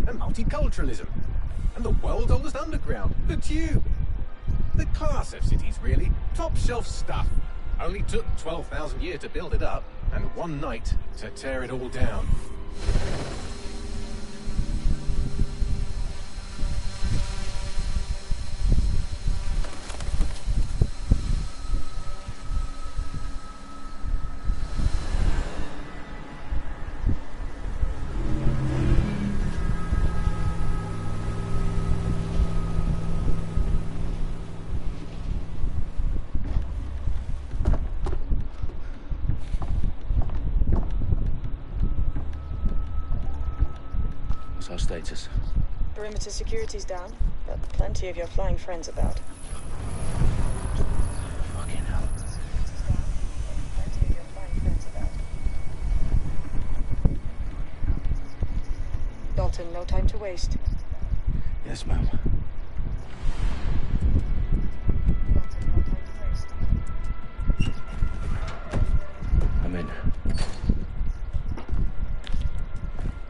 and multiculturalism. And the world's oldest underground, the Tube. The class of cities, really. Top shelf stuff. Only took 12,000 years to build it up, and one night to tear it all down. Our status. Perimeter security's down, but plenty of your flying friends about. Fucking hell. Dalton, no time to waste. Yes, ma'am. I'm in.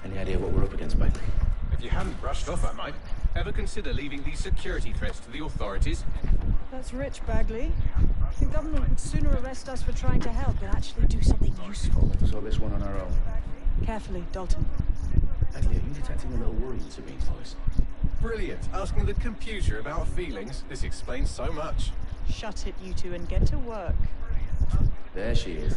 Any idea what we're up against, mate? If you hadn't brushed off, I might. Ever consider leaving these security threats to the authorities? That's rich, Bagley. The government would sooner arrest us for trying to help than actually do something useful. Sort this one on our own. Carefully, Dalton. Actually, are you detecting a little worrying to me, boys? Brilliant. Asking the computer about feelings. This explains so much. Shut it, you two, and get to work. There she is.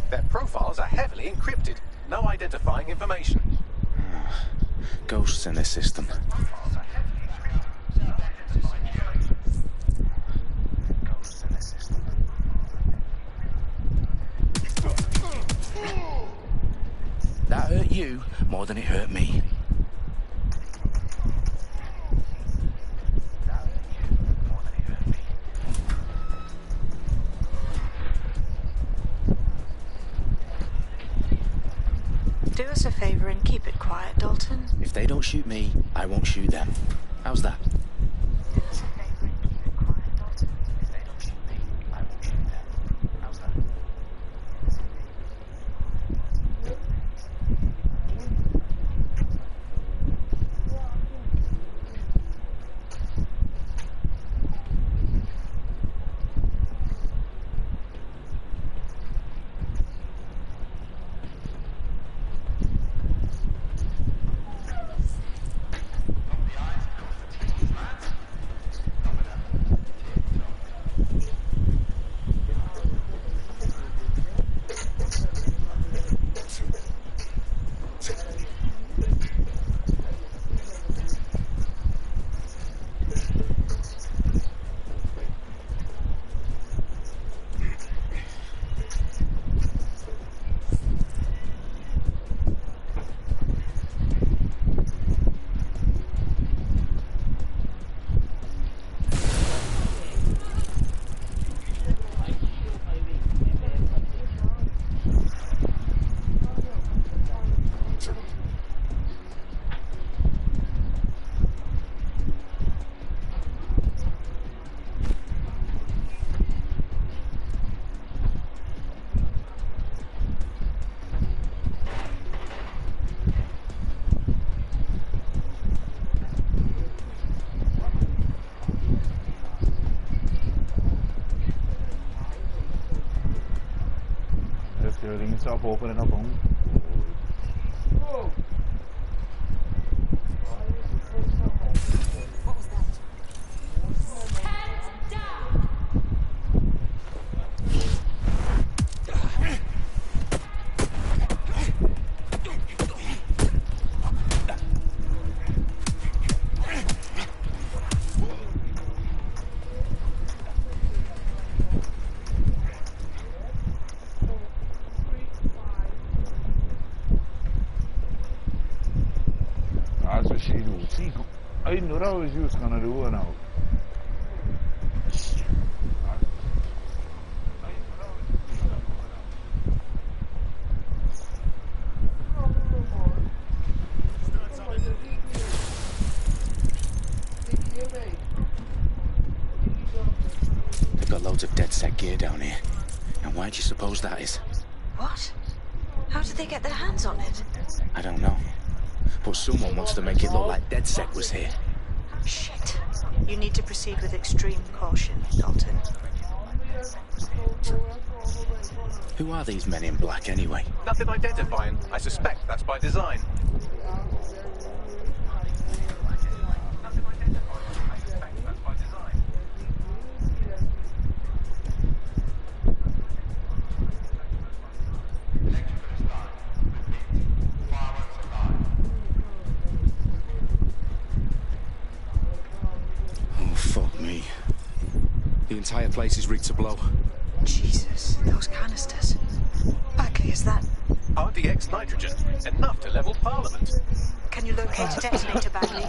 Their profiles are heavily encrypted. No identifying information. Ghosts in this system. That hurt you more than it hurt me. Do us a favor and keep it quiet, Dalton. If they don't shoot me, I won't shoot them. How's that? Do us a favor and keep it quiet, Dalton. If they don't shoot me, I won't shoot them. How's that? Everything stop opening up on. Whoa. What was that? Hands down! That's what she do. I know that was you was gonna do now. DedSec gear down here. And why do you suppose that is? What? How did they get their hands on it? I don't know. But someone wants to make it look like DedSec was here. Shit. You need to proceed with extreme caution, Dalton. Who are these men in black anyway? Nothing identifying. I suspect that's by design. Oh, fuck me. The entire place is rigged to blow. Jesus, those canisters. Bagley, is that... RDX nitrogen. Enough to level Parliament. Can you locate a detonator, Bagley?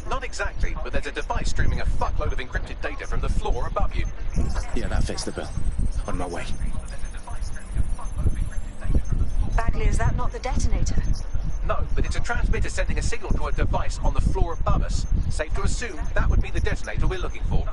Not exactly, but there's a device streaming a fuckload of encrypted data from the floor above you. Yeah, that fits the bill. On my way. Bagley, is that not the detonator? No, but it's a transmitter sending a signal to a device on the floor above us. Safe to assume that would be the detonator we're looking for.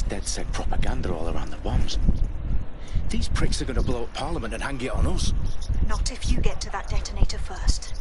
DedSec propaganda all around the bombs. These pricks are going to blow up Parliament and hang it on us. Not if you get to that detonator first.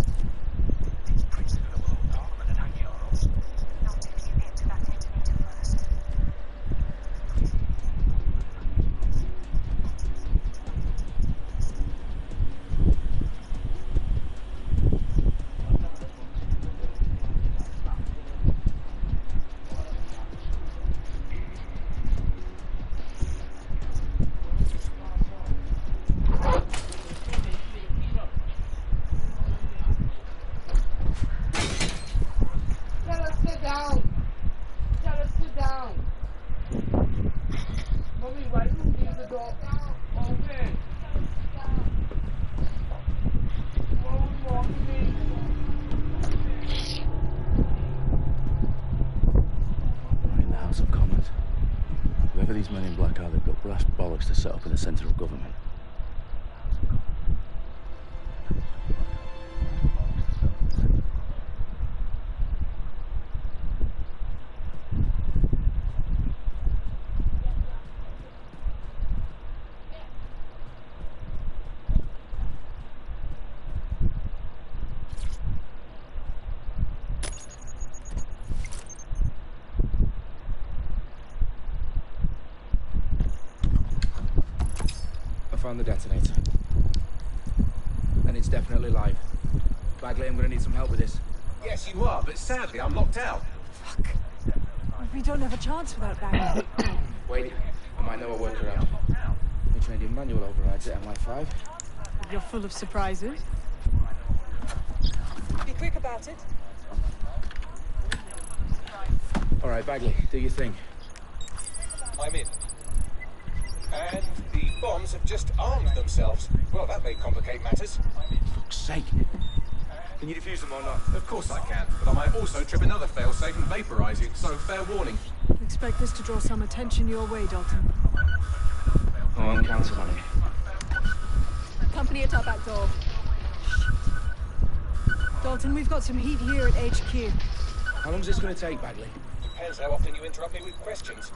These men in black are, they've got brass bollocks to set up in the centre of government. found the detonator. And it's definitely live. Bagley, I'm gonna need some help with this. Yes, you are, but sadly I'm locked out. Fuck. We don't have a chance without Bagley. Wait, I might know a workaround. We trained in manual overrides at MI5. You're full of surprises. Be quick about it. All right, Bagley, do your thing. I'm in. And the bombs have just armed themselves. Well, that may complicate matters. For fuck's sake. Can you defuse them or not? Of course I can, but I might also trip another failsafe and vaporize you, so fair warning. Expect this to draw some attention your way, Dalton. Oh, I'm counting on it. Company at our back door. Dalton, we've got some heat here at HQ. How long is this going to take, Bagley? Depends how often you interrupt me with questions.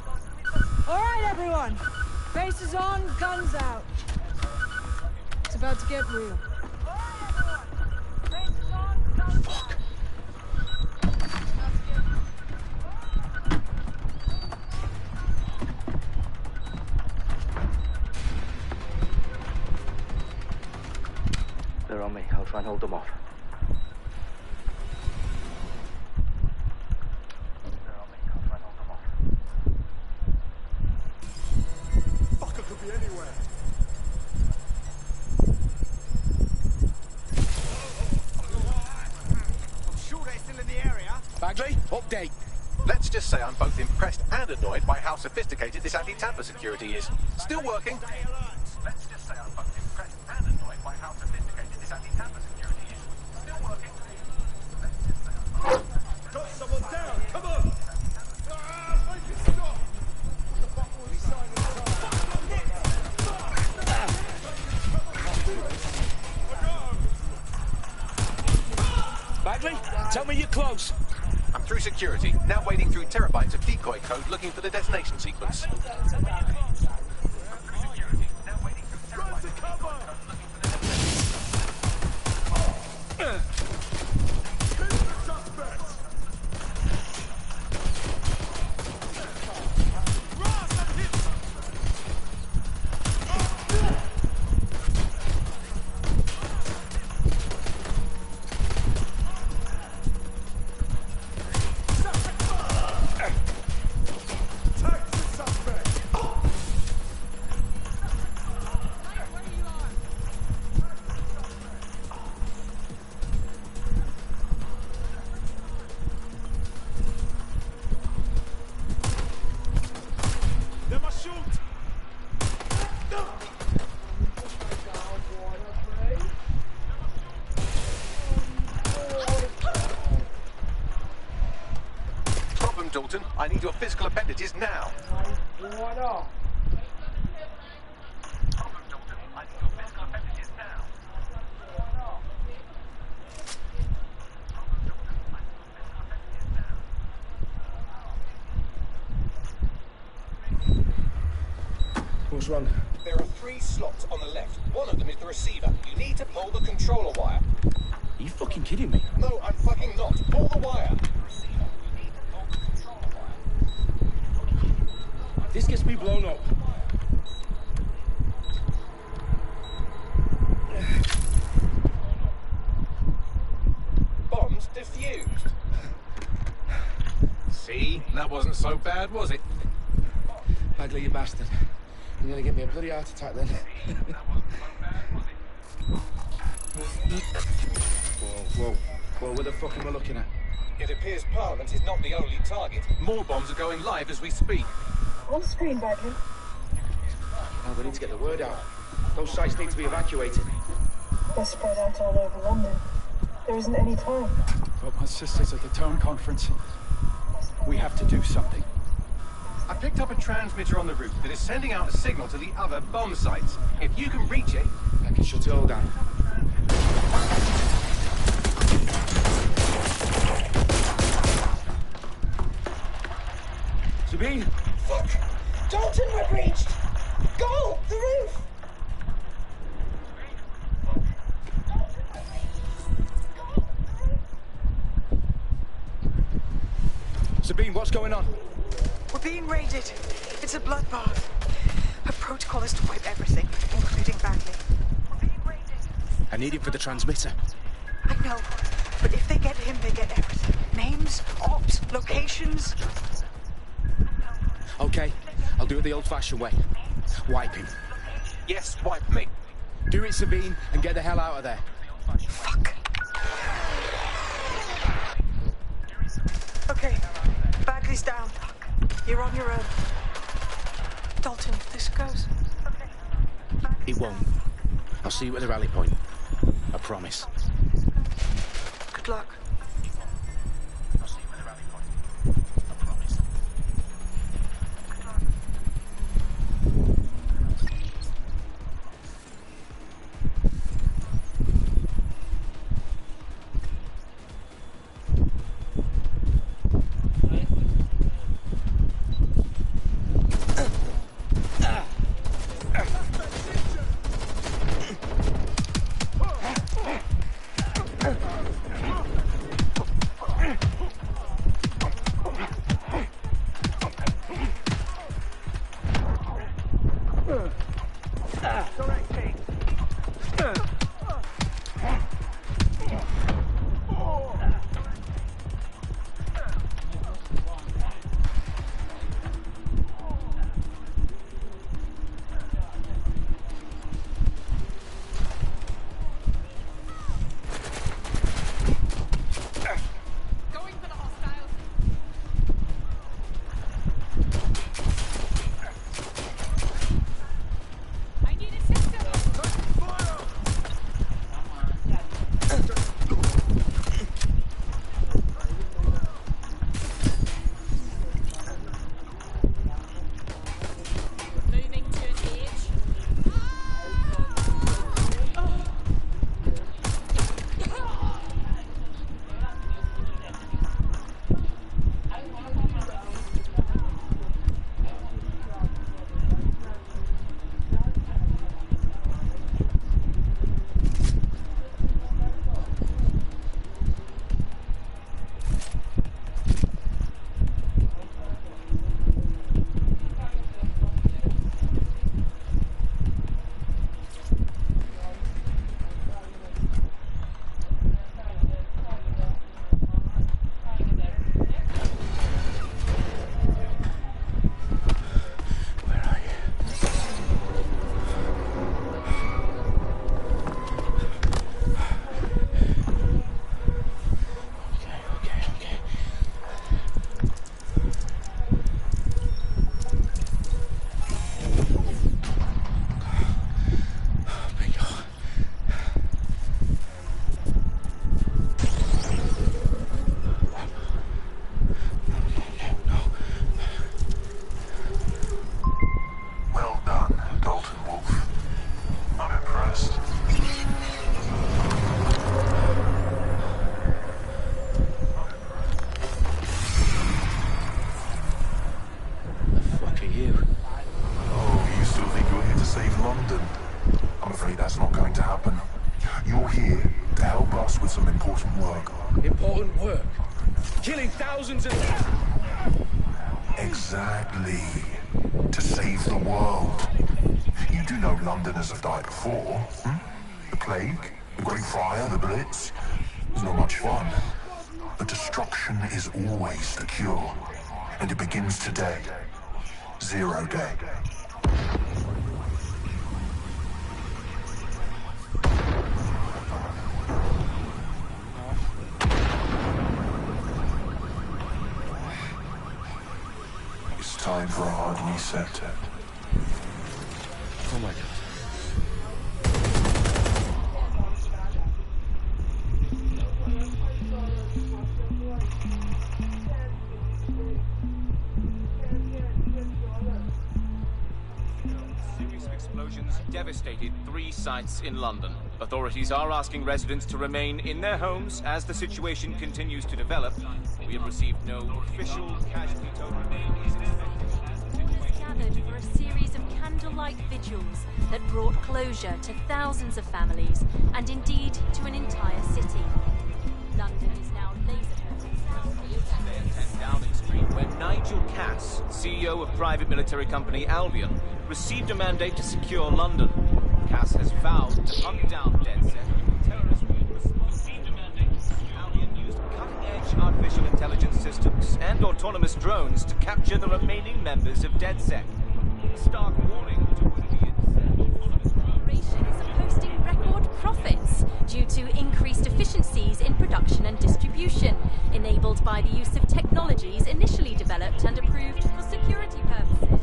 All right, everyone. Faces on, guns out. It's about to get real. Fuck. They're on me. I'll try and hold them off. Fucker could be anywhere. I'm sure they're still in the area. Bagley, update. Let's just say I'm both impressed and annoyed by how sophisticated this anti-tamper security is. Still working. Let's just say I'm both impressed and annoyed by how sophisticated this anti-tamper security is. Still working. Got someone down. Come on. Make it stop. The fuck will he sign Bagley, tell me you're close. I'm through security, now wading through terabytes of decoy code looking for the detonation sequence. Run to cover. Who's the suspect? Ross, I'm hit. Take the suspect. They must shoot. Stop him, Dalton. I need your physical appendages now. What's wrong? There are 3 slots on the left. One of them is the receiver. You need to pull the controller wire. Are you fucking kidding me? No, I'm fucking not. Pull the wire. This gets me blown up. Bombs defused. See? That wasn't so bad, was it? Bagley, you bastard. You're gonna give me a bloody heart attack then. Whoa. What the fuck am I looking at? It appears Parliament is not the only target. More bombs are going live as we speak. On screen, Bagley. Oh, we need to get the word out. Those sites need to be evacuated. They're spread out all over London. There isn't any time. But my sister's at the town conference. We have to do something. I picked up a transmitter on the roof that is sending out a signal to the other bomb sites. If you can reach it... I can shut it all down. Sabine! Fuck! Dalton, we're breached! Go! The roof! Sabine, what's going on? We're being raided. It's a bloodbath. Her protocol is to wipe everything, including Bagley. I need him for the transmitter. I know, but if they get him, they get everything. Names, ops, locations. Okay, I'll do it the old-fashioned way. Wipe him. Yes, wipe me. Do it, Sabine, and get the hell out of there. Fuck. Okay, Bagley's down. You're on your own. Dalton, if this goes... It won't. I'll see you at the rally point. I promise. Good luck. I'll see you at the rally point. I promise. Important work. Killing thousands of... Exactly. To save the world. You do know Londoners have died before, hmm? The Plague, the Great Fire, the Blitz. It's not much fun. But destruction is always the cure. And it begins today. 0 day. It's time for a hard reset. Oh my God. Series of explosions devastated 3 sites in London. Authorities are asking residents to remain in their homes as the situation continues to develop. We have received no official casualty total. Gathered for a series of candlelight vigils that brought closure to thousands of families and indeed to an entire city. London is now laser-focused. Downing Street, where Nigel Cass, CEO of private military company Albion, received a mandate to secure London. Cass has vowed to hunt down DedSec. Terrorist group received a mandate to secure Albion used cutting-edge artificial intelligence systems and autonomous drones to capture the remaining members of DedSec. A stark warning to would-be Corporations are posting record profits due to increased efficiencies in production and distribution, enabled by the use of technologies initially developed and approved for security purposes.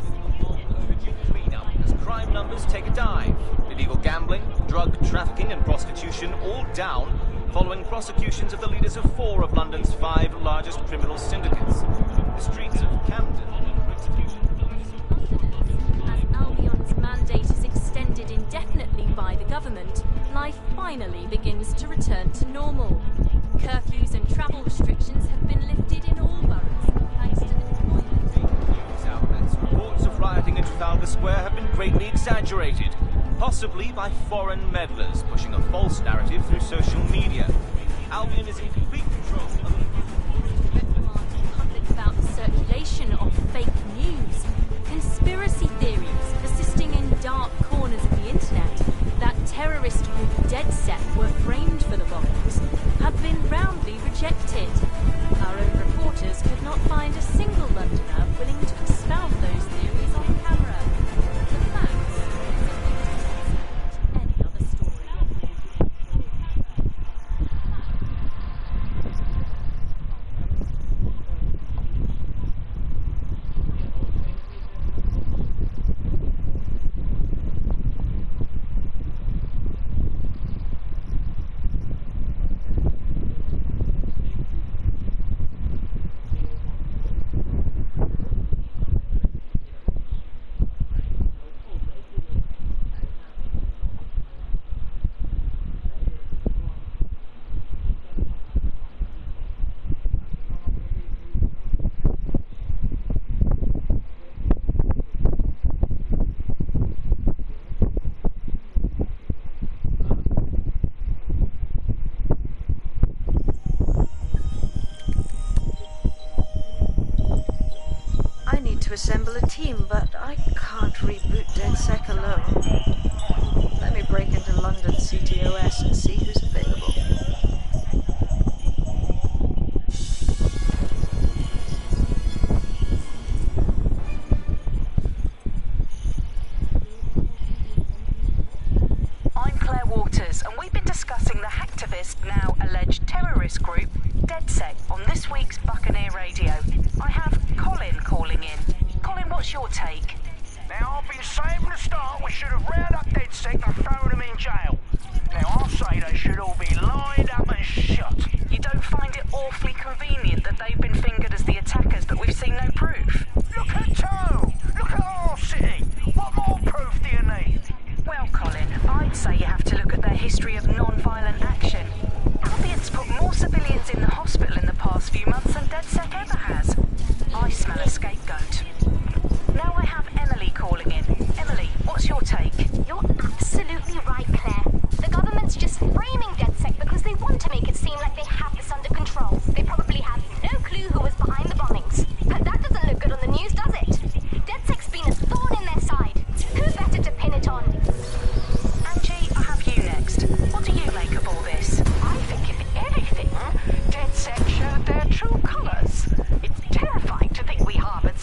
overdue cleanup as crime numbers take a dive. Illegal gambling, drug trafficking and prostitution all down following prosecutions of the leaders of 4 of London's 5 largest criminal syndicates. The streets of Camden are executed. As Albion's mandate is extended indefinitely by the government, life finally begins to return to normal. Curfews and travel restrictions have been lifted in all boroughs, thanks to the deployment. News outlets' reports of rioting in Trafalgar Square have been greatly exaggerated, possibly by foreign meddlers pushing a false narrative through social media. Albion is in complete control of Reminding public about the circulation of fake news, conspiracy theories persisting in dark corners of the internet that terrorist group DedSec were framed for the bombings have been roundly rejected. Our own reporters could not find a single Londoner willing to expound those theories on camera. The facts simply any other story. I need to assemble a team, but I can't reboot DedSec alone. Let me break into London CTOS and see who's available. I'm Claire Waters, and we've been discussing the hacktivist, now alleged terrorist group, DedSec, on this week's Buccaneer Radio. I have Colin calling in. Colin, what's your take? Now, I've been saying from the start we should have rounded up DedSec and thrown them in jail. Now, I'll say they should all be lined up and shot. You don't find it awfully convenient that they've been fingered as the attackers, but we've seen no proof? Look at Toe! Look at our city! What more proof do you need? Well, Colin, I'd say you have to look at their history of non-violent action. Albion's put more civilians in the hospital in the past few months than DedSec ever has. I smell a scapegoat. Now I have Emily calling in. Emily, what's your take? You're absolutely right, Claire. The government's just framing DedSec because they want to make it seem like they have this under control. They probably have no clue who was behind the bombings. But that doesn't look good on the news, does it? DedSec's been a thorn in their side. Who better to pin it on? Angie, I have you next. What do you make of all this? I think if anything, DedSec showed their true colours. It's terrifying to think we harboured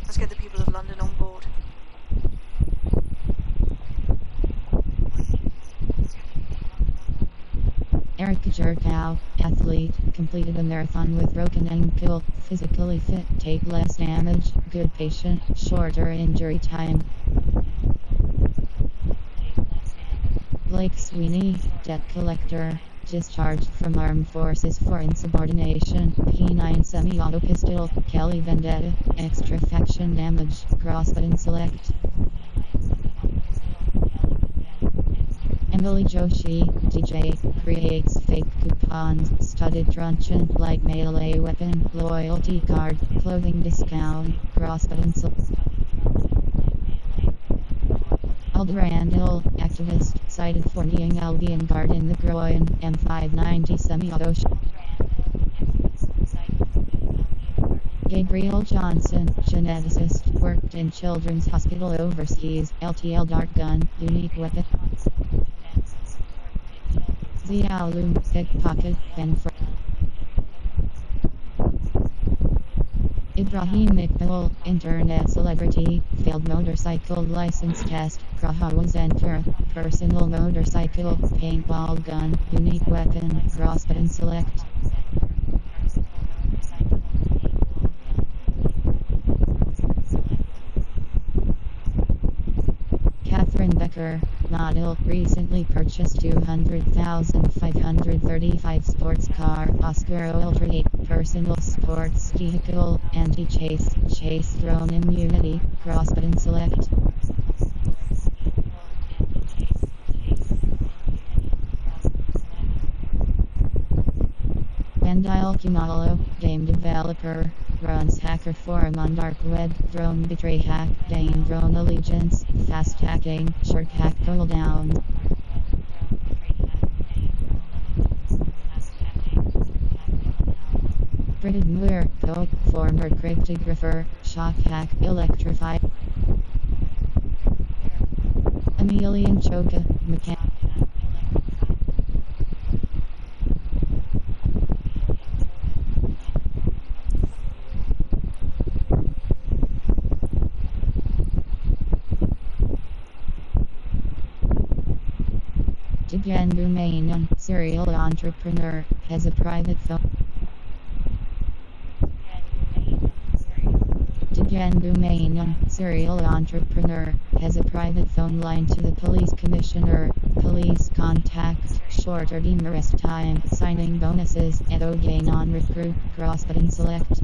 Let's get the people of London on board. Erica Jerkow, athlete, completed a marathon with broken ankle, physically fit, take less damage, good patient, shorter injury time. Blake Sweeney, debt collector, discharged from armed forces for insubordination, P9 semi-auto pistol, Kelly Vendetta, extra faction damage, cross button select. Emily Joshi, DJ, creates fake coupons, studded truncheon, light melee weapon, loyalty card, clothing discount, cross button select. Alderandil, activist, cited for kneeing Albion guard in the groin, M590 semi-auto. Gabriel Johnson, geneticist, worked in Children's Hospital overseas, LTL dart gun, unique weapon. Ziaolu, pickpocket, Benford. Ibrahim Iqbal, internet celebrity, failed motorcycle license test, Praha was enter, personal motorcycle, paintball gun, unique weapon, cross button select. Catherine Becker, model, recently purchased 200,535 sports car, Oscar Ultra 8, personal sports vehicle, anti-chase, chase drone immunity, cross button select. Bandile Kumalo, game developer, runs hacker forum on dark web, drone betray hack, gain drone allegiance, fast hacking, short hack cooldown. Brighid Muir, Pope, former cryptographer, shock hack, electrify. Emilian Choka, mechanic. Tijan Boumaian, serial entrepreneur, has a private phone. Tijan Boumaian, serial entrepreneur, has a private phone line to the police commissioner. Police contact, shorter demarrest time, signing bonuses, edo gain on recruit, cross button select.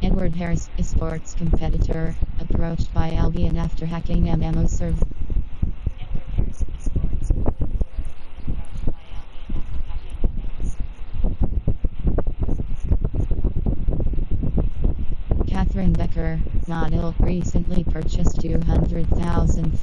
Edward Harris, a sports competitor, approached by Albion after hacking MMO server. Catherine Becker, model, recently purchased 200,000.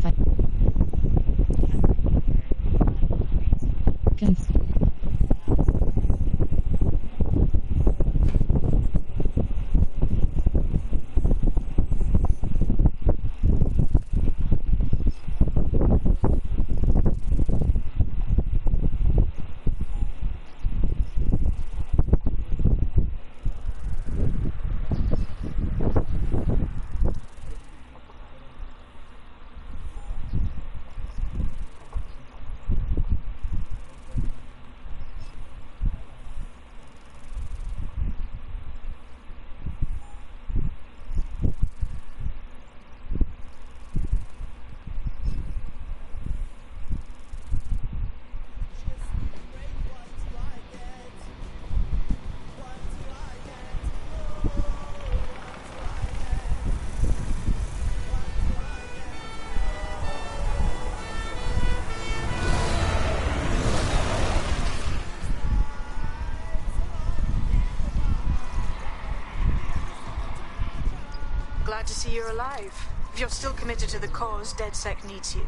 Glad to see you're alive. If you're still committed to the cause, DedSec needs you.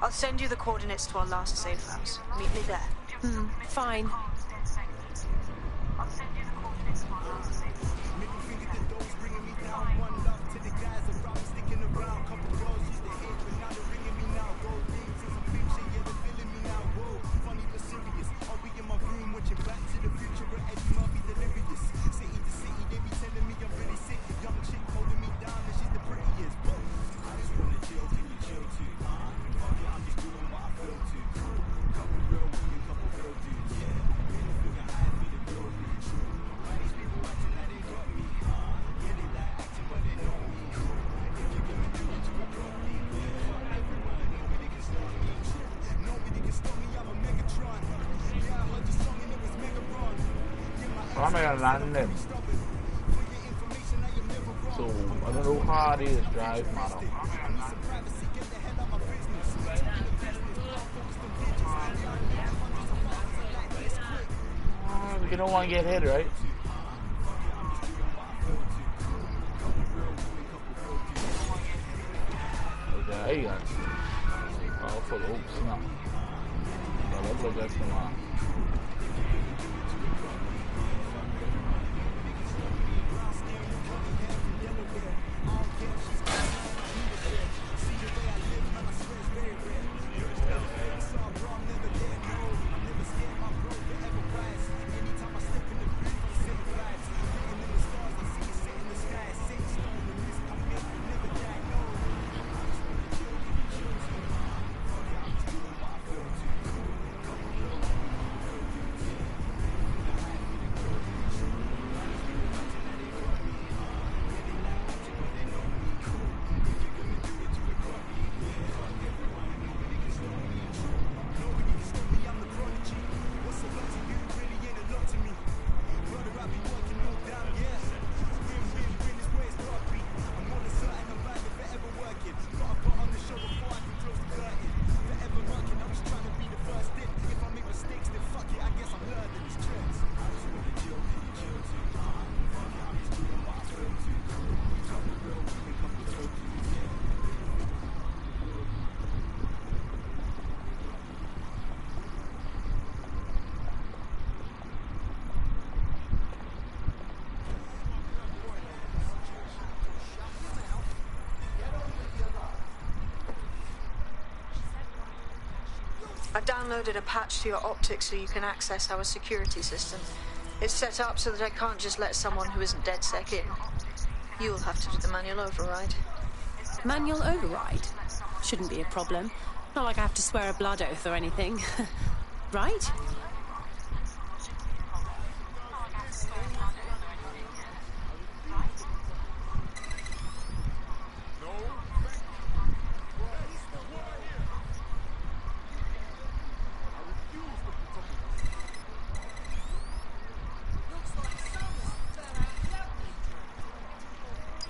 I'll send you the coordinates to our last safe house. Meet me there. Fine. Camera landing. So I don't know how it is drive, man. You don't want to get hit, right? Okay, oh, for the oops, no. Look at that. I downloaded a patch to your optics so you can access our security system. It's set up so that I can't just let someone who isn't DedSec in. You'll have to do the manual override. Manual override? Shouldn't be a problem. Not like I have to swear a blood oath or anything. Right?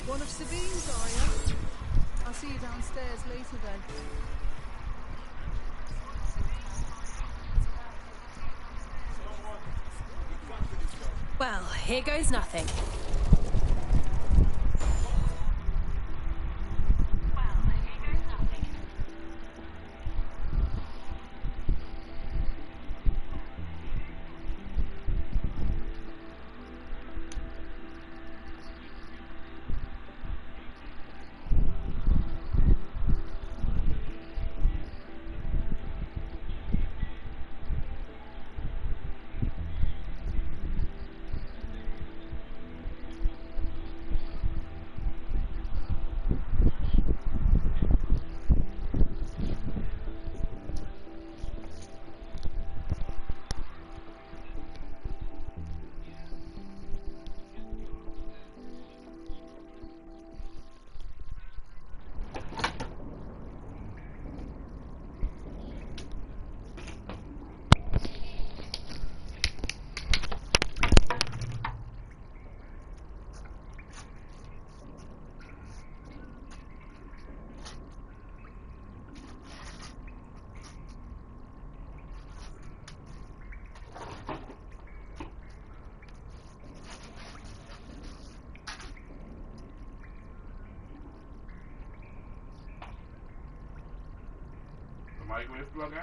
One of Sabine's, are you? I'll see you downstairs later then. Well, here goes nothing. Microwave plug in?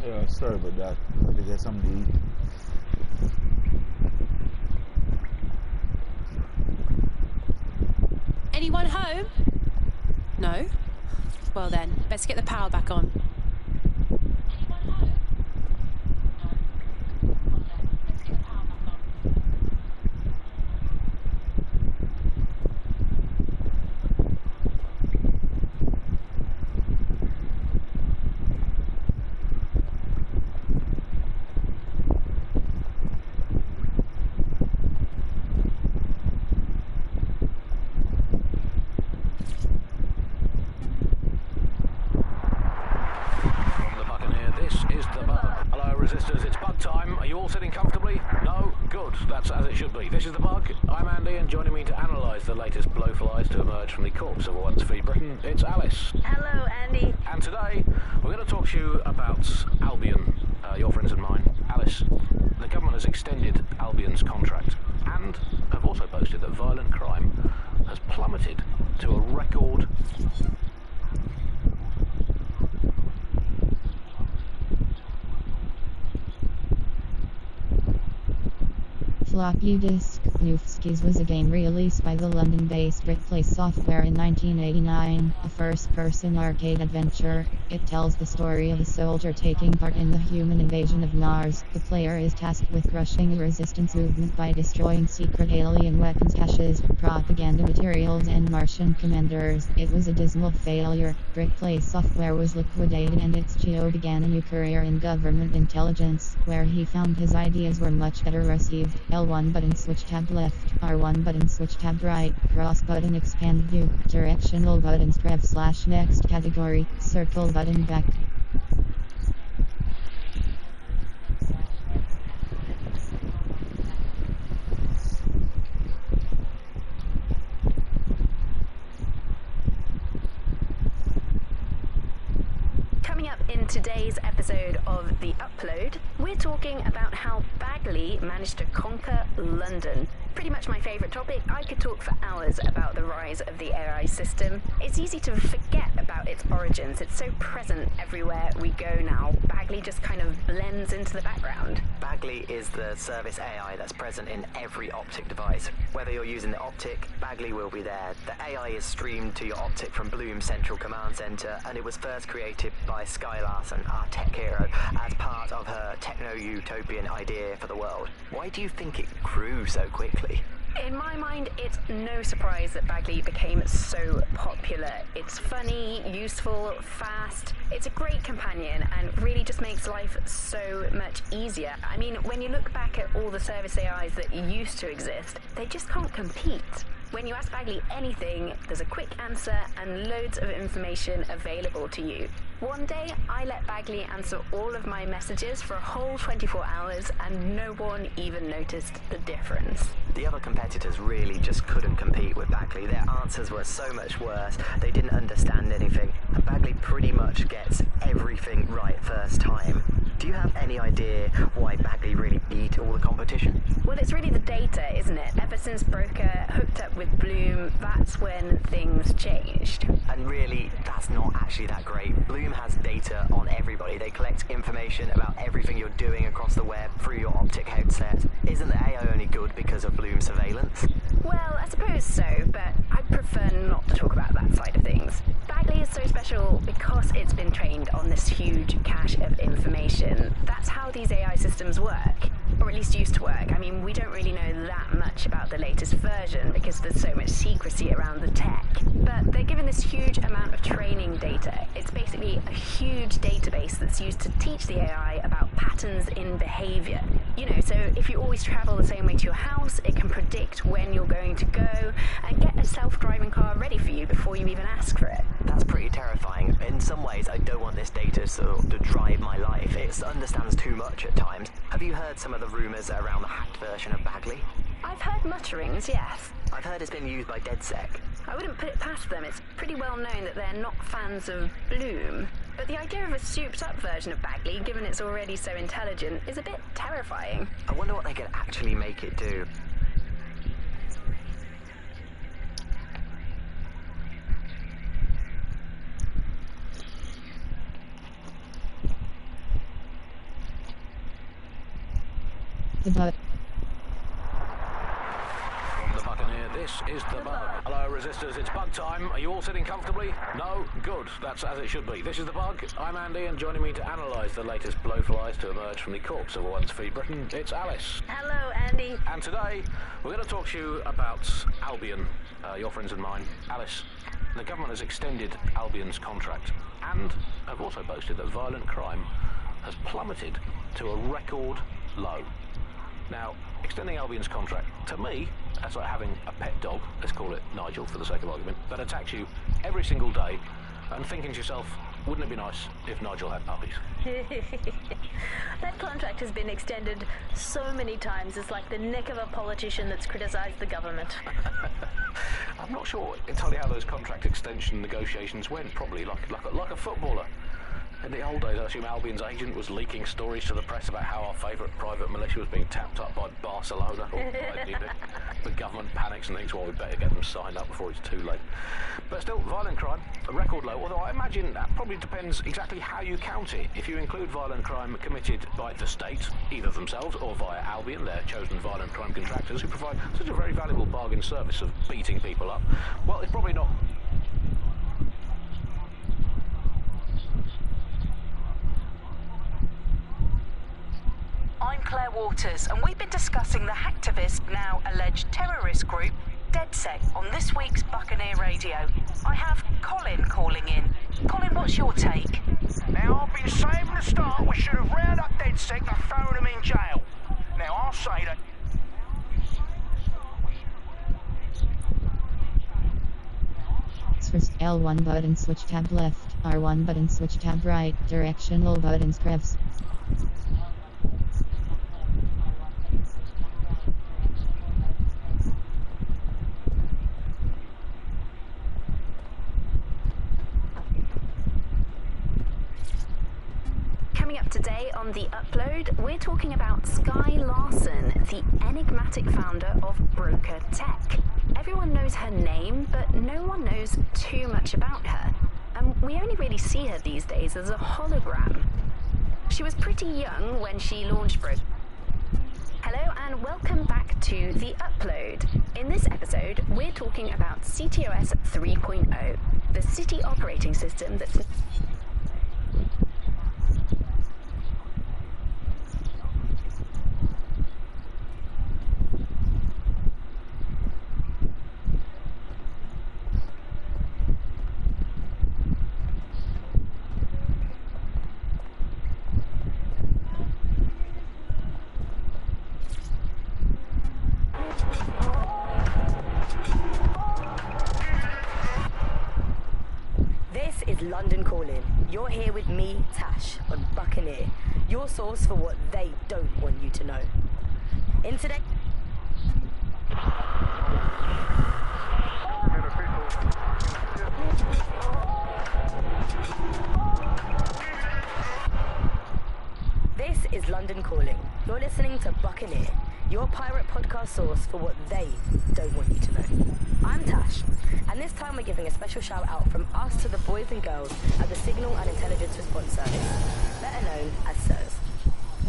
Yeah, sorry about that. Had to get something to eat. Anyone home? No? Well then, let's get the power back on. This is The Bug. I'm Andy, and joining me to analyse the latest blowflies to emerge from the corpse of a once free Britain, it's Alice. Hello, Andy. And today, we're going to talk to you about Albion, your friends and mine. Alice, the government has extended Albion's contract, and have also boasted that violent crime has plummeted to a record... Floppy disk. Newfskis was a game released by the London-based Brickplay Software in 1989, a first-person arcade adventure. It tells the story of a soldier taking part in the human invasion of Mars. The player is tasked with crushing a resistance movement by destroying secret alien weapons caches, propaganda materials and Martian commanders. It was a dismal failure. Brickplay Software was liquidated and its CEO began a new career in government intelligence, where he found his ideas were much better received. L1 button switch tab left, R1 button switch tab right, cross button expand view, directional buttons prep / next category, circle button back. Coming up in today's episode of The Upload, we're talking about how Bagley managed to conquer London. Pretty much my favourite topic. I could talk for hours about the rise of the AI system. It's easy to forget about its origins. It's so present everywhere we go now. Bagley just kind of blends into the background. Bagley is the service AI that's present in every optic device. Whether you're using the optic, Bagley will be there. The AI is streamed to your optic from Bloom's central command center, and it was first created by Sky Larson, our tech hero, as part of her techno-utopian idea for the world. Why do you think it grew so quickly? In my mind, it's no surprise that Bagley became so popular. It's funny, useful, fast. It's a great companion and really just makes life so much easier. I mean, when you look back at all the service AIs that used to exist, they just can't compete. When you ask Bagley anything, there's a quick answer and loads of information available to you. One day, I let Bagley answer all of my messages for a whole 24 hours and no one even noticed the difference. The other competitors really just couldn't compete with Bagley. Their answers were so much worse. They didn't understand anything. And Bagley pretty much gets everything right first time. Do you have any idea why Bagley really beat all the competition? Well, it's really the data, isn't it? Ever since Broker hooked up with Bloom, that's when things changed. And really, that's not actually that great. Bloom has data on everybody. They collect information about everything you're doing across the web through your optic headset. Isn't the AI only good because of Bloom surveillance? Well, I suppose so, but I prefer not to talk about that side of things. Bagley is so special because it's been trained on this huge cache of information. That's how these AI systems work, or at least used to work. I mean, we don't really know that much about the latest version because there's so much secrecy around the tech. But they're given this huge amount of training data. It's basically a huge database that's used to teach the AI about patterns in behavior. You know, so if you always travel the same way to your house, it can predict when you're going to go and get a self-driving car ready for you before you even ask for it. That's pretty terrifying. In some ways, I don't want this data to drive my life. It understands too much at times. Have you heard some of the rumours around the hacked version of Bagley? I've heard mutterings, yes. I've heard it's been used by DedSec. I wouldn't put it past them. It's pretty well known that they're not fans of Bloom. But the idea of a souped-up version of Bagley, given it's already so intelligent, is a bit terrifying. I wonder what they could actually make it do. The bug. From the Buccaneer, this is the Bug. Hello, Resistors, it's Bug time. Are you all sitting comfortably? No? Good. That's as it should be. This is the Bug. I'm Andy, and joining me to analyse the latest blowflies to emerge from the corpse of a once free Britain, it's Alice. Hello, Andy. And today, we're going to talk to you about Albion, your friends and mine. Alice, the government has extended Albion's contract, and have also boasted that violent crime has plummeted to a record low. Now, extending Albion's contract, to me, that's like having a pet dog, let's call it Nigel for the sake of argument, that attacks you every single day, and thinking to yourself, wouldn't it be nice if Nigel had puppies? That contract has been extended so many times, it's like the neck of a politician that's criticised the government. I'm not sure entirely how those contract extension negotiations went, probably like a footballer. In the old days, I assume Albion's agent was leaking stories to the press about how our favourite private militia was being tapped up by Barcelona. The government panics and thinks, well, we better get them signed up before it's too late. But still, violent crime, a record low, although I imagine that probably depends exactly how you count it. If you include violent crime committed by the state, either themselves or via Albion, their chosen violent crime contractors who provide such a very valuable bargain service of beating people up, well, it's probably not. I'm Claire Waters, and we've been discussing the hacktivist, now alleged terrorist group, DedSec, on this week's Buccaneer Radio. I have Colin calling in. Colin, what's your take? Now, I've been saying from the start we should have rounded up DedSec and thrown them in jail. Now, I'll say that... First L1 button switch tab left, R1 button switch tab right, directional buttons press. Coming up today on The Upload, we're talking about Sky Larson, the enigmatic founder of Broker Tech. Everyone knows her name, but no one knows too much about her. And we only really see her these days as a hologram. She was pretty young when she launched Broker. Hello and welcome back to The Upload. In this episode, we're talking about CTOS 3.0, the city operating system that's... London Calling. You're here with me, Tash, on Buccaneer, your source for what they don't want you to know. In today... This is London Calling. You're listening to Buccaneer, your pirate podcast source for what they don't want you to know. I'm Tash, and this time we're giving a special shout out from us to the boys and girls at the Signal and Intelligence Response Service, better known as SIRS.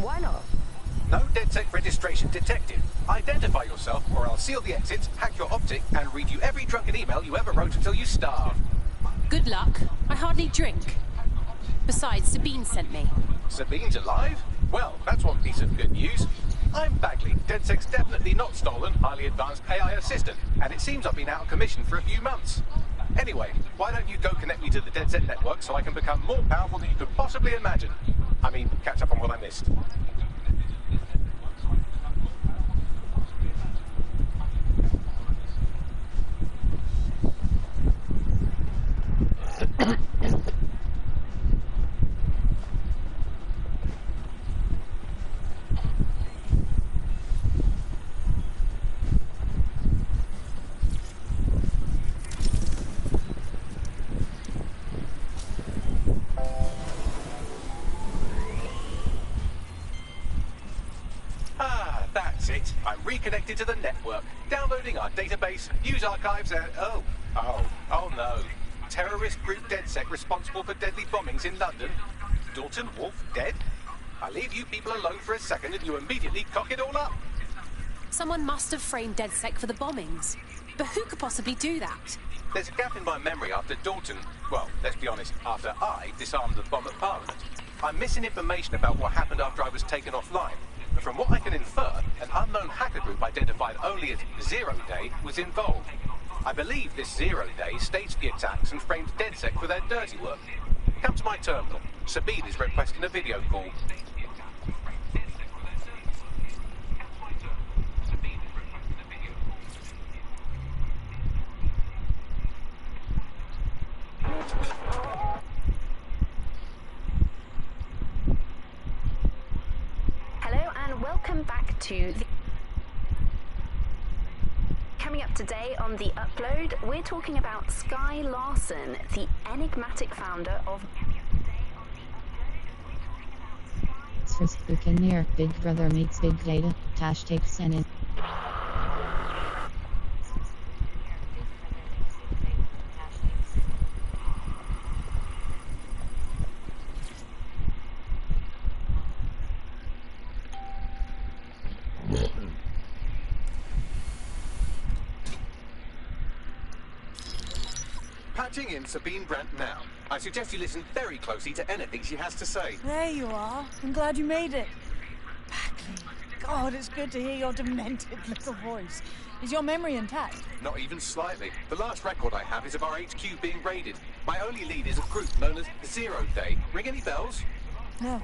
Why not? No DedSec registration detected. Identify yourself or I'll seal the exits, hack your optic, and read you every drunken email you ever wrote until you starve. Good luck. I hardly drink. Besides, Sabine sent me. Sabine's alive? Well, that's one piece of good news. I'm Bagley, DedSec's definitely not stolen, highly advanced AI assistant, and it seems I've been out of commission for a few months. Anyway, why don't you go connect me to the DedSec network so I can become more powerful than you could possibly imagine? I mean, catch up on what I missed. I'm reconnected to the network, downloading our database, news archives, and oh no. Terrorist group DedSec responsible for deadly bombings in London. Dalton Wolf dead? I leave you people alone for a second and you immediately cock it all up. Someone must have framed DedSec for the bombings. But who could possibly do that? There's a gap in my memory after Dalton, well, let's be honest, after I disarmed the bomb at Parliament. I'm missing information about what happened after I was taken offline. And from what I can infer, an unknown hacker group identified only as Zero Day was involved. I believe this 0 Day staged the attacks and framed DedSec for their dirty work. Come to my terminal. Sabine is requesting a video call. Hello and welcome back to the... Coming up today on The Upload, we're talking about Sky Larson, the enigmatic founder of... Buccaneer, Big Brother meets Big Data, Tash takes Senate. Patching in Sabine Brandt now. I suggest you listen very closely to anything she has to say. There you are. I'm glad you made it. Bagley. God, it's good to hear your demented little voice. Is your memory intact? Not even slightly. The last record I have is of our HQ being raided. My only lead is a group known as 0 Day. Ring any bells? No.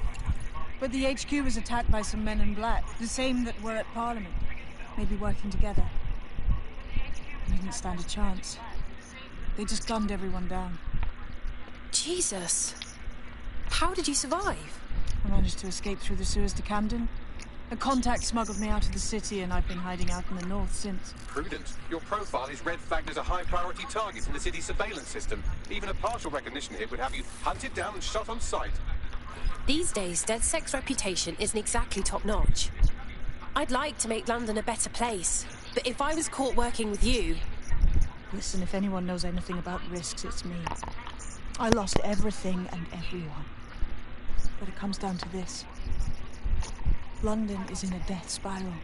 But the HQ was attacked by some men in black, the same that were at Parliament. Maybe working together. We didn't stand a chance. They just gunned everyone down. Jesus. How did you survive? I managed to escape through the sewers to Camden. A contact smuggled me out of the city and I've been hiding out in the north since. Prudent. Your profile is red flagged as a high-priority target in the city's surveillance system. Even a partial recognition hit would have you hunted down and shot on sight. These days, DedSec's reputation isn't exactly top-notch. I'd like to make London a better place, but if I was caught working with you... Listen, if anyone knows anything about risks, it's me. I lost everything and everyone. But it comes down to this. London is in a death spiral.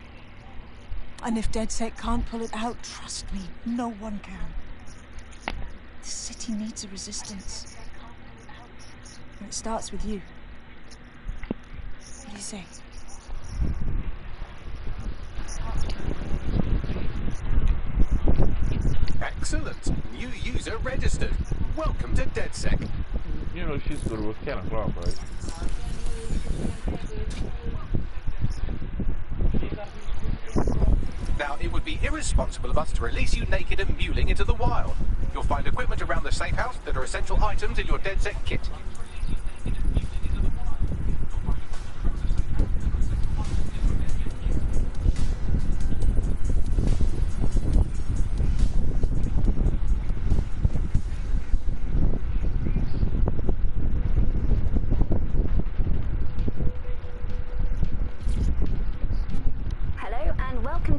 And if DedSec can't pull it out, trust me, no one can. The city needs a resistance. And it starts with you. What do you say? Excellent. New user registered. Welcome to DedSec. You know she's good with kind of crop, right? Now, it would be irresponsible of us to release you naked and mewling into the wild. You'll find equipment around the safe house that are essential items in your DedSec kit.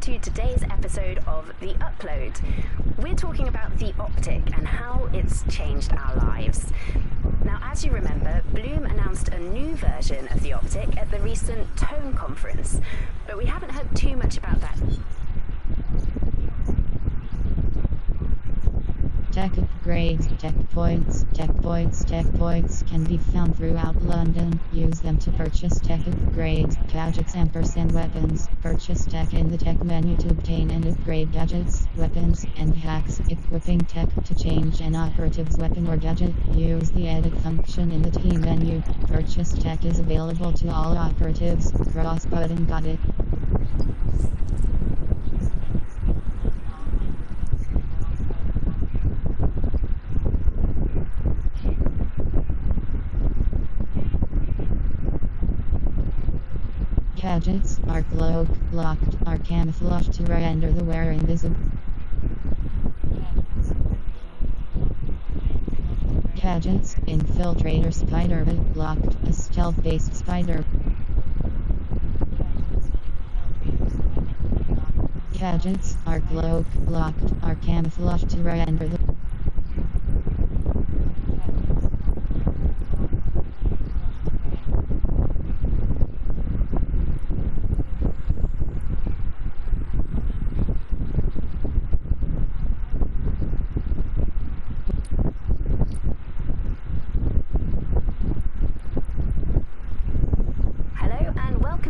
To today's episode of The Upload. We're talking about the optic and how it's changed our lives. Now, as you remember, Bloom announced a new version of the optic at the recent Tone conference, but we haven't heard too much about that. Tech upgrades, checkpoints can be found throughout London. Use them to purchase tech upgrades, gadgets, and weapons. Purchase tech in the tech menu to obtain and upgrade gadgets, weapons, and hacks. Equipping tech to change an operative's weapon or gadget. Use the edit function in the team menu. Purchase tech is available to all operatives. Cross button, got it. Gadgets are cloaked, locked, are camouflaged to render the wearer invisible. Gadgets, infiltrator spider, locked, a stealth-based spider. Gadgets are cloaked, locked, are camouflaged to render the...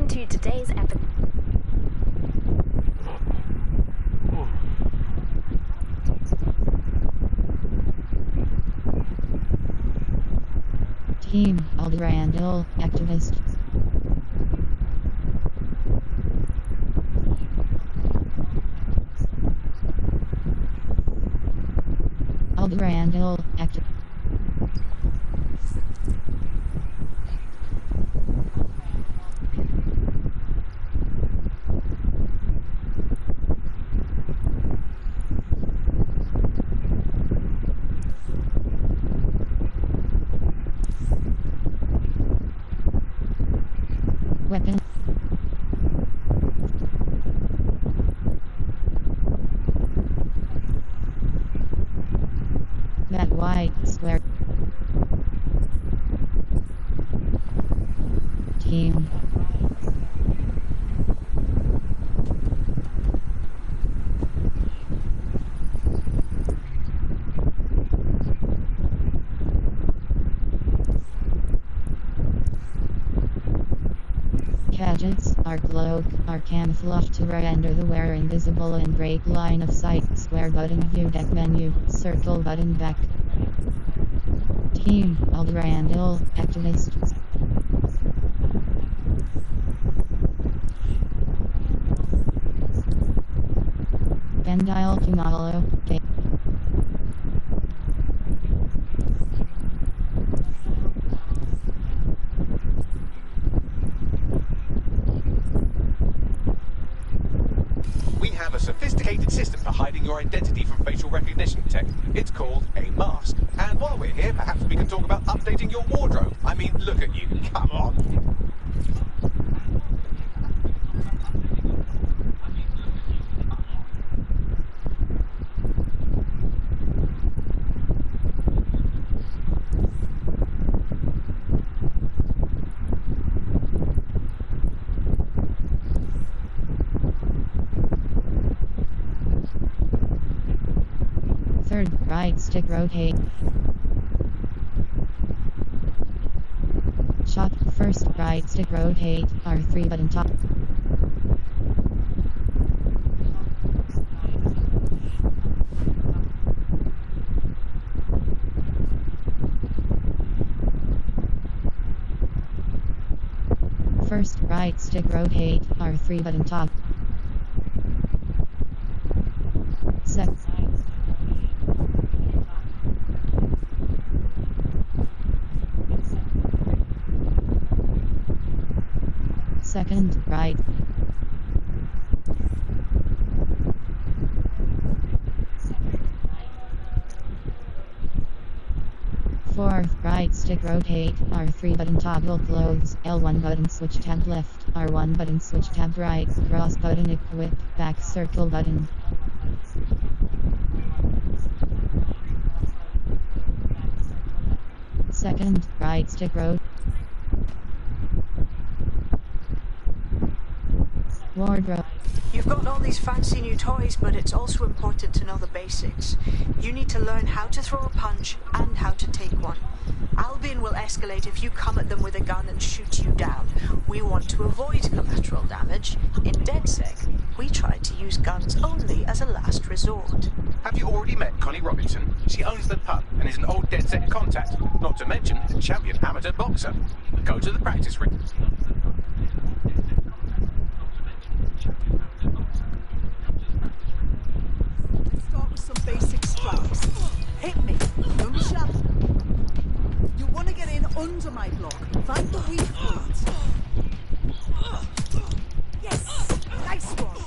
Welcome to today's episode. Team Alderandil, activist. Alderandil, activist. Weapon. That white square. Team. Gadgets, our cloak, our camouflage to render the wearer invisible and break line of sight. Square button view deck menu, circle button back. Team Alderandil, activist. Pendile Kumalo, okay. We have a sophisticated system for hiding your identity from facial recognition tech. It's called a mask. And while we're here, perhaps we can talk about updating your wardrobe. I mean, look at you. Come on. Third, right stick rotate. Shot, first, right stick rotate, R3 button top. First, right stick rotate, R3 button top. Second. Second, right. Fourth, right stick rotate, R3 button toggle clothes, L1 button switch tab left, R1 button switch tab right, cross button equip, back circle button. Second, right stick rotate. Wardrobe. You've got all these fancy new toys, but it's also important to know the basics. You need to learn how to throw a punch and how to take one. Albion will escalate if you come at them with a gun and shoot you down. We want to avoid collateral damage. In DedSec, we try to use guns only as a last resort. Have you already met Connie Robinson? She owns the pub and is an old DedSec contact, not to mention a champion amateur boxer. Go to the practice ring. Start with some basic strikes. Hit me. Don't shout. You want to get in under my block. Find the weak points. Yes. Nice one.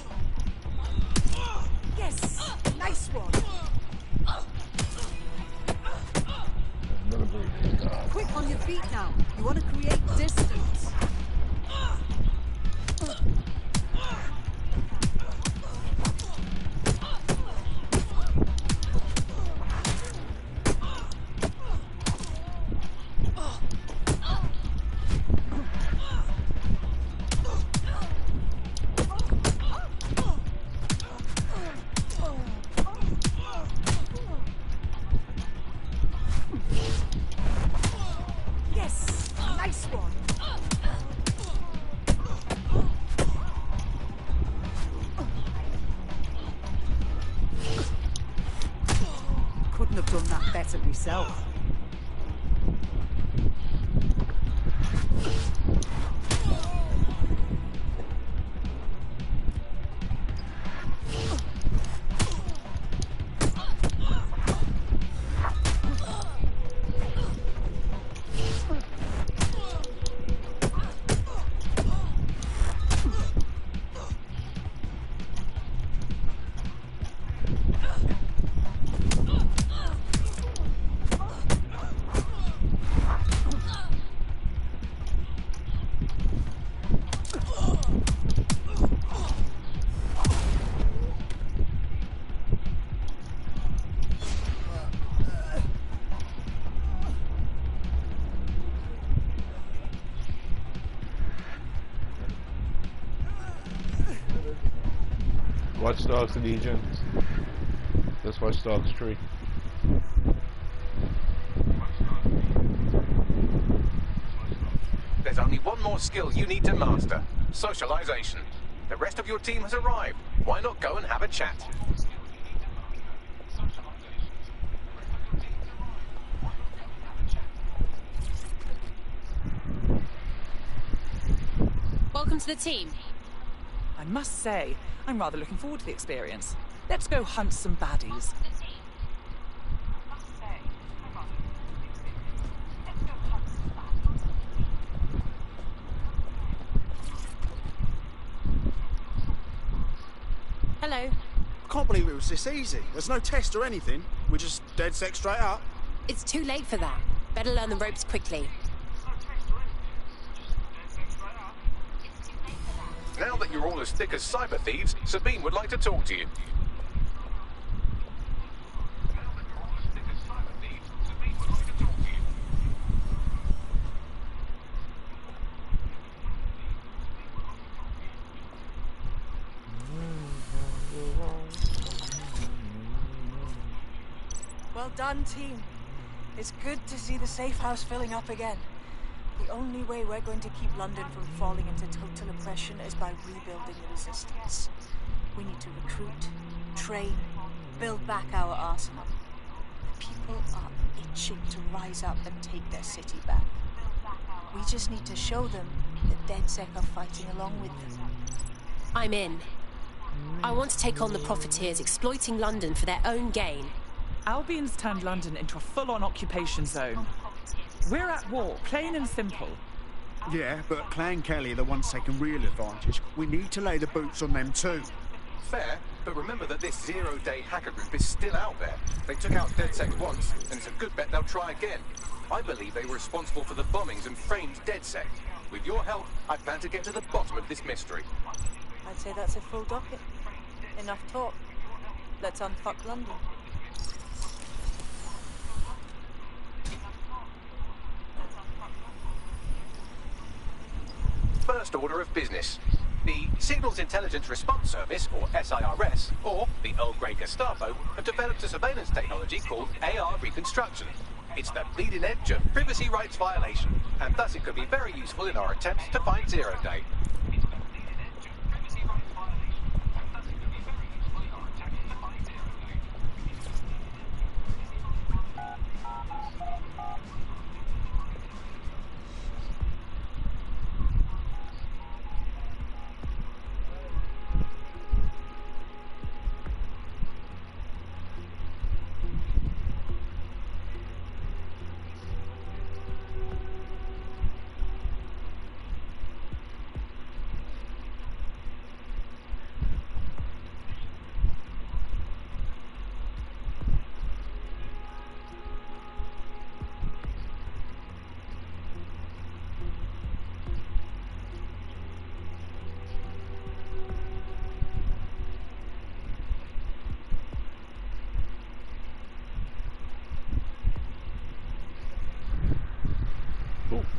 Yes. Nice one. Quick on your feet now. You want to create distance. possibly south. Watchdogs Legion. That's Watchdogs 3. There's only one more skill you need to master. Socialization. The rest of your team has arrived. Why not go and have a chat? Welcome to the team. I must say, I'm rather looking forward to the experience. Let's go hunt some baddies. Hello. I can't believe it was this easy. There's no test or anything. We're just dead sec straight up. It's too late for that. Better learn the ropes quickly. Now that you're all as thick as cyber thieves, Sabine would like to talk to you. Well done, team. It's good to see the safe house filling up again. The only way we're going to keep London from falling into total oppression is by rebuilding the resistance. We need to recruit, train, build back our arsenal. The people are itching to rise up and take their city back. We just need to show them that DedSec are fighting along with them. I'm in. I want to take on the profiteers exploiting London for their own gain. Albion's turned London into a full-on occupation zone. We're at war, plain and simple. Yeah, but Clan Kelly are the ones taking real advantage. We need to lay the boots on them too. Fair, but remember that this zero-day hacker group is still out there. They took out DedSec once, and it's a good bet they'll try again. I believe they were responsible for the bombings and framed DedSec. With your help, I plan to get to the bottom of this mystery. I'd say that's a full docket. Enough talk. Let's unfuck London. First order of business. The Signals Intelligence Response Service, or SIRS, or the Earl Grey Gestapo, have developed a surveillance technology called AR Reconstruction. It's the bleeding edge of privacy rights violation, and thus it could be very useful in our attempts to find Zero Day.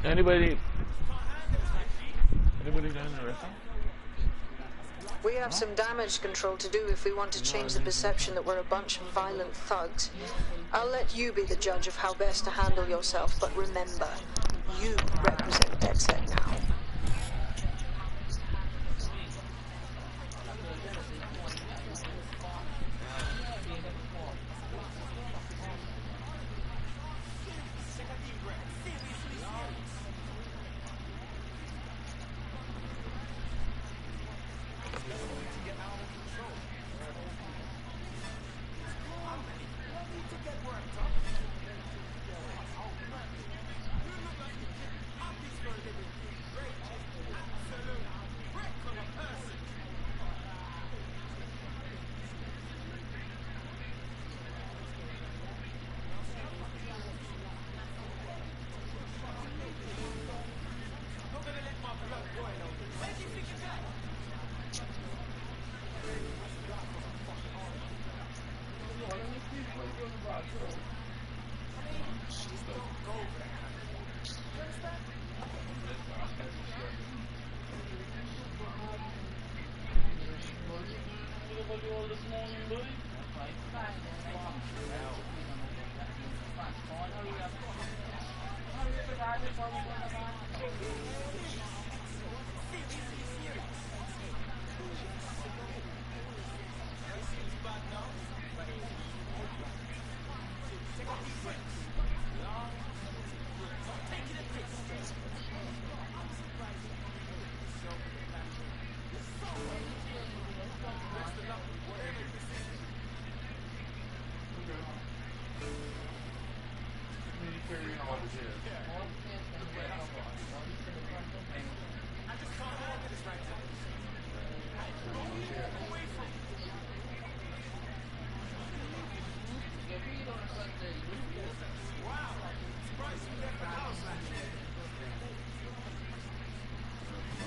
Anybody down there? We have some damage control to do if we want to change the perception that we're a bunch of violent thugs. I'll let you be the judge of how best to handle yourself, but remember, you represent DedSec now.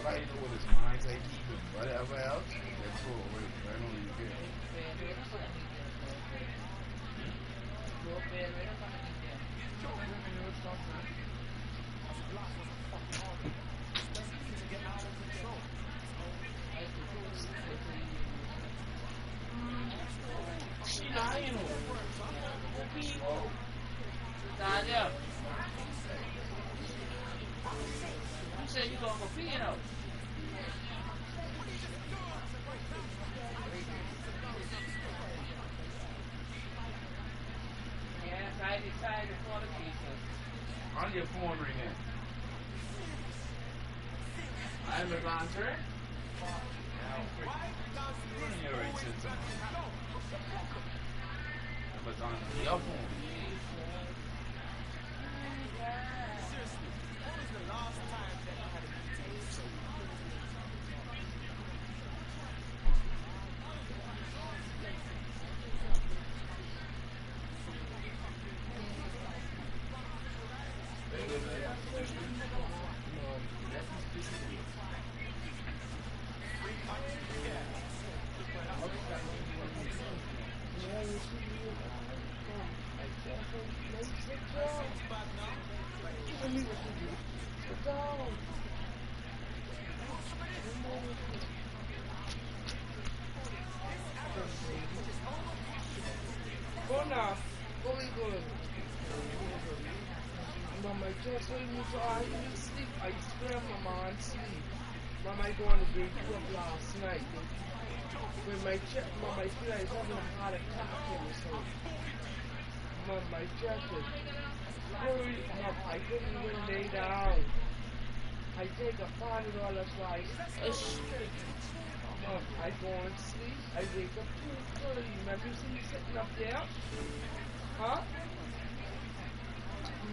Nobody know what his mind say even whatever else. That's cool. I don't even care. She lying. Daniel. You said you gonna go pee though. Yes, I decided for the pieces. On your phone ringing. I'm a lantern. You're insensitive. But on your phone. Seriously, when was the last time that you had a meeting? Go now. Go we go. Mama, just when you saw you sleep, I screamed Mama and sleep. Mama, I go on the break up last night. When my Mama, I feel like having a heart attack in the soul. Mama, I checked it. Hurry up, I couldn't even lay down. I take a $5 slice. I go and sleep. I wake up 2:30. Remember you see me sitting up there? Huh?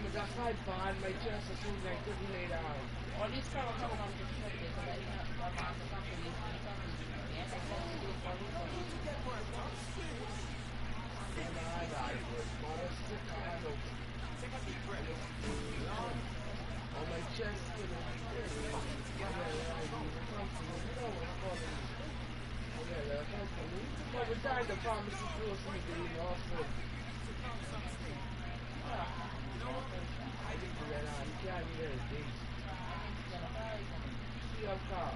That's why I burned my chest as soon as I couldn't lay down. All these people coming on to check this, and I have my mom to come to this, and come to this, and I go to do for me. And I got it. Mama, sit down. Take a deep breath. On my chest, you know. By the time the pharmacy closed me, they didn't offer. I didn't do that on. You can't do that at days. See your car.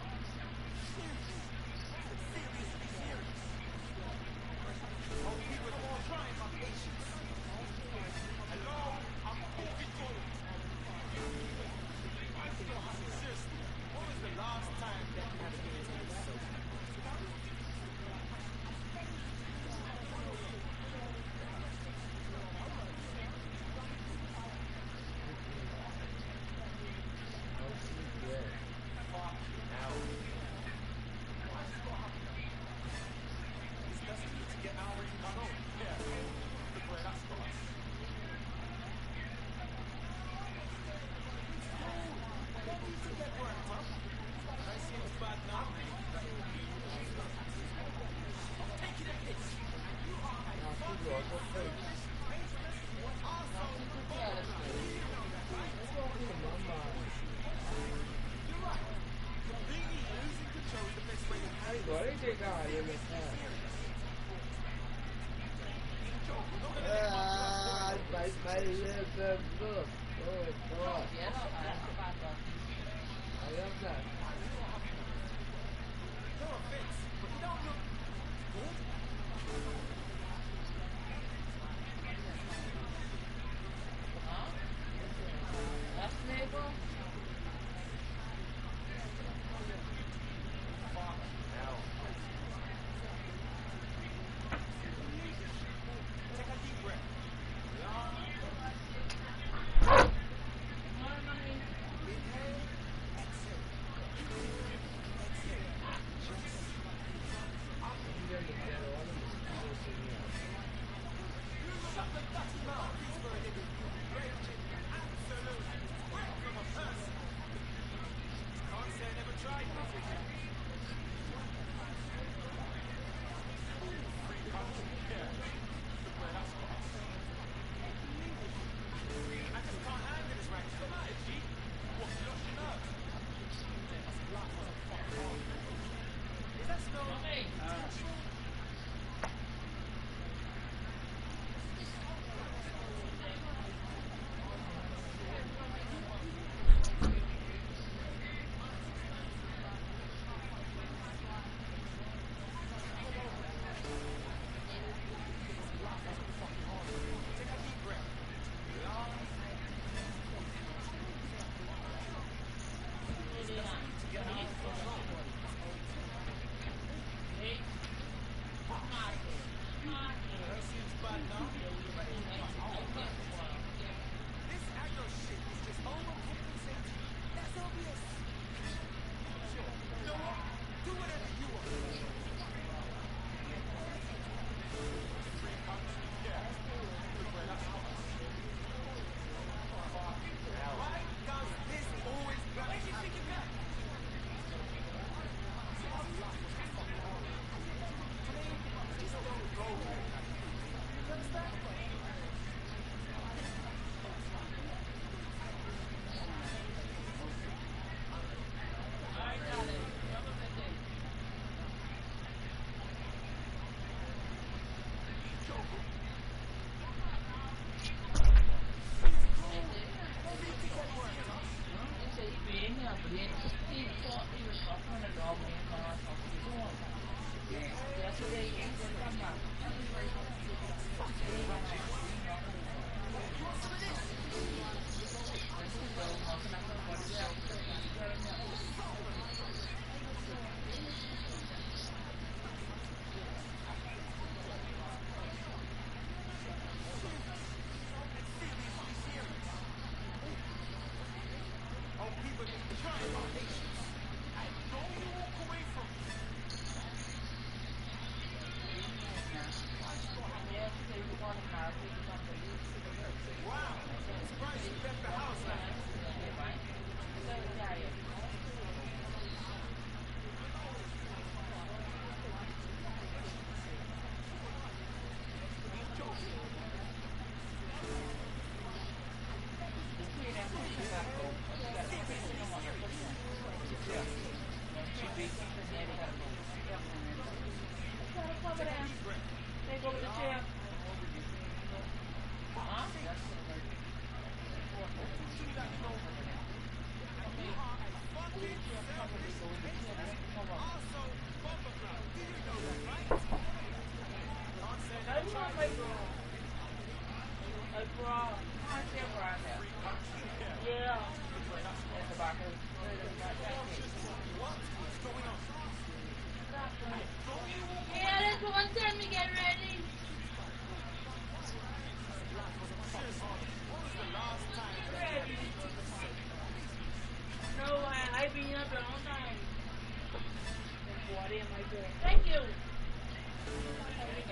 Thank you.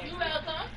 You're welcome.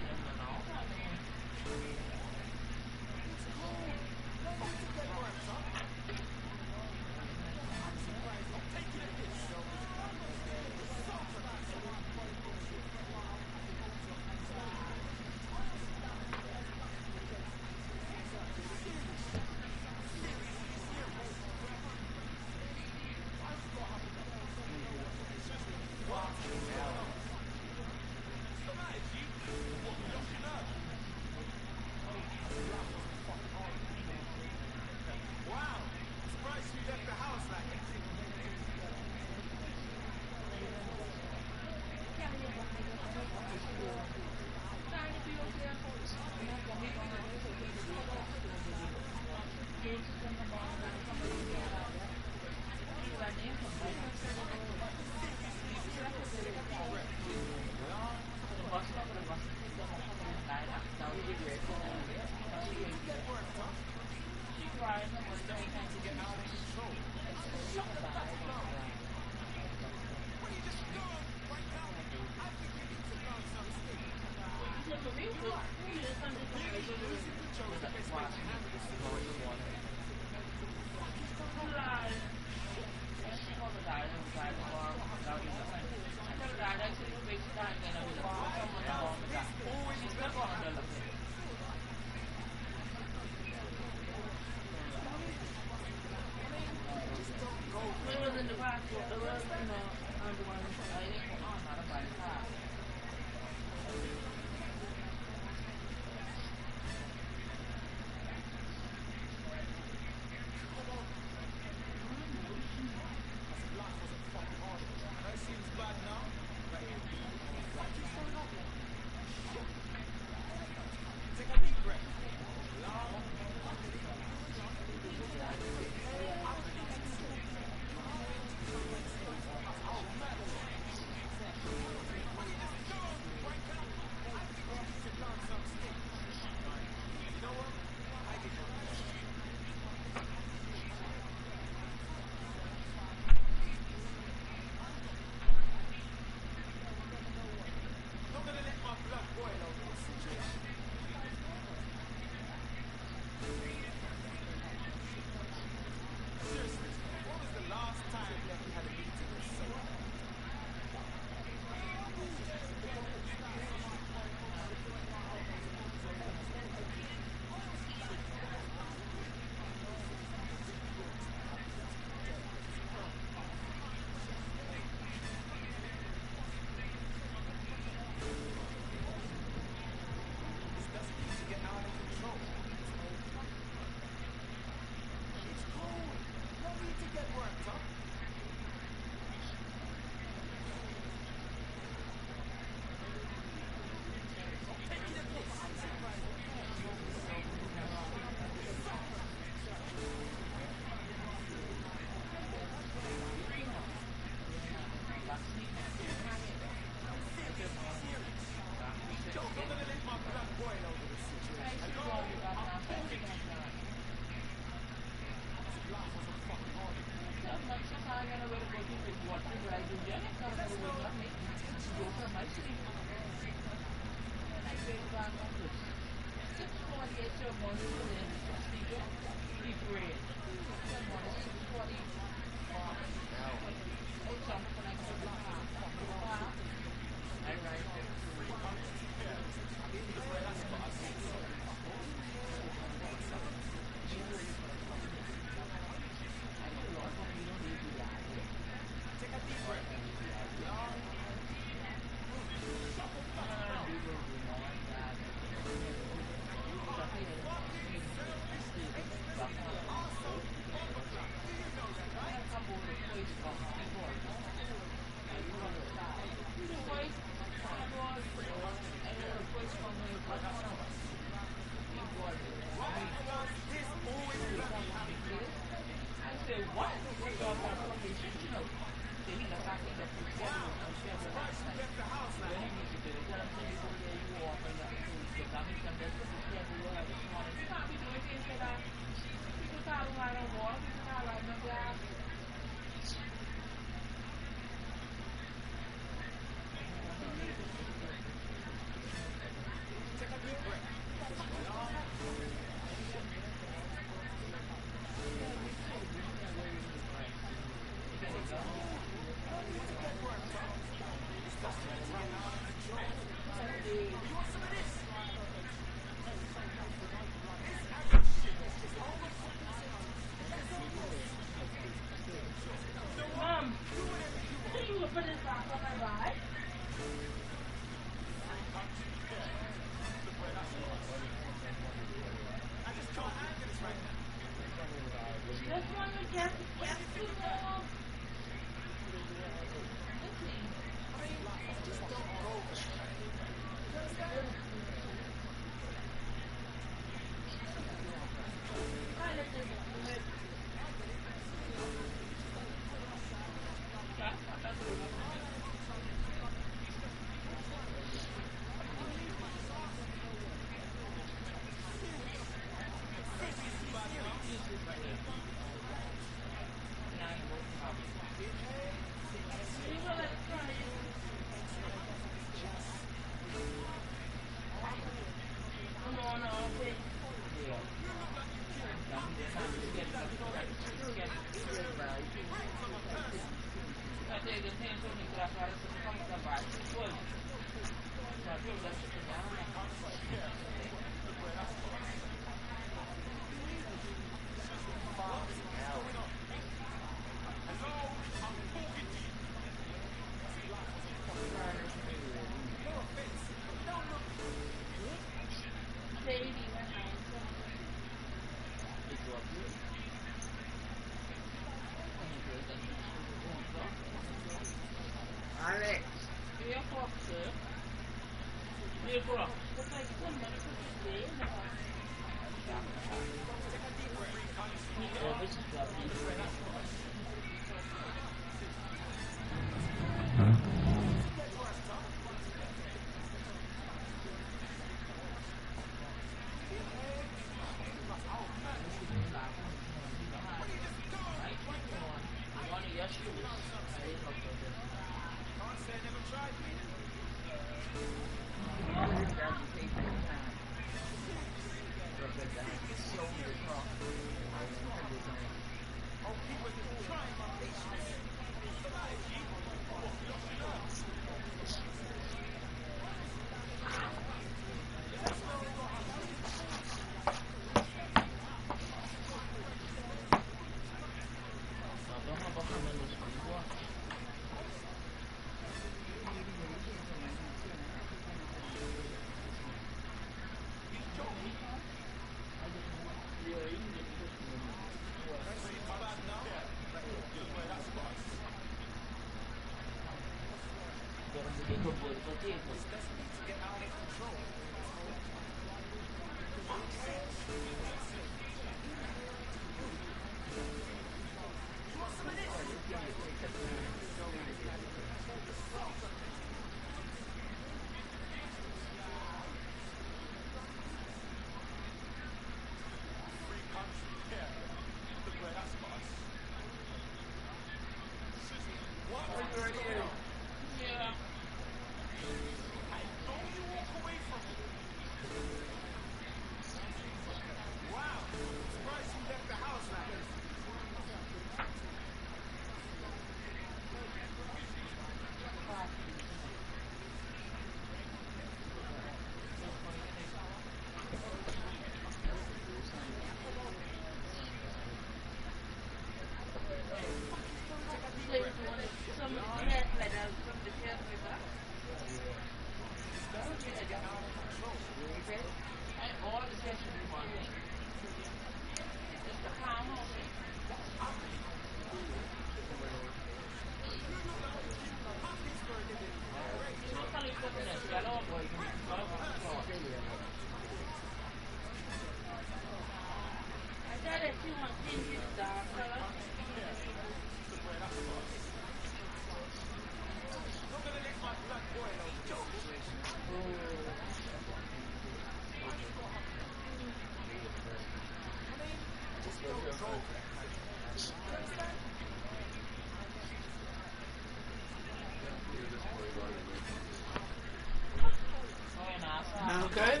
Okay.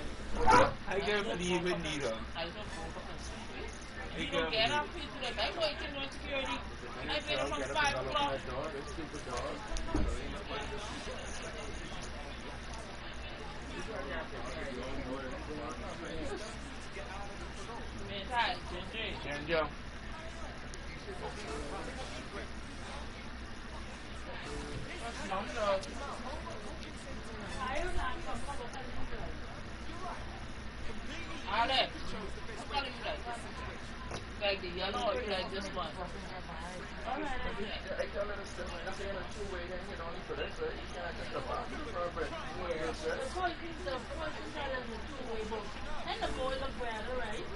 Hij geeft me die wind niet dan. Ik heb get up here today. That's why you can run security. I've been from 5 o'clock. Ginger. Alex, what color you like? Like the yellow or you like this one? And the boys are brown, alright?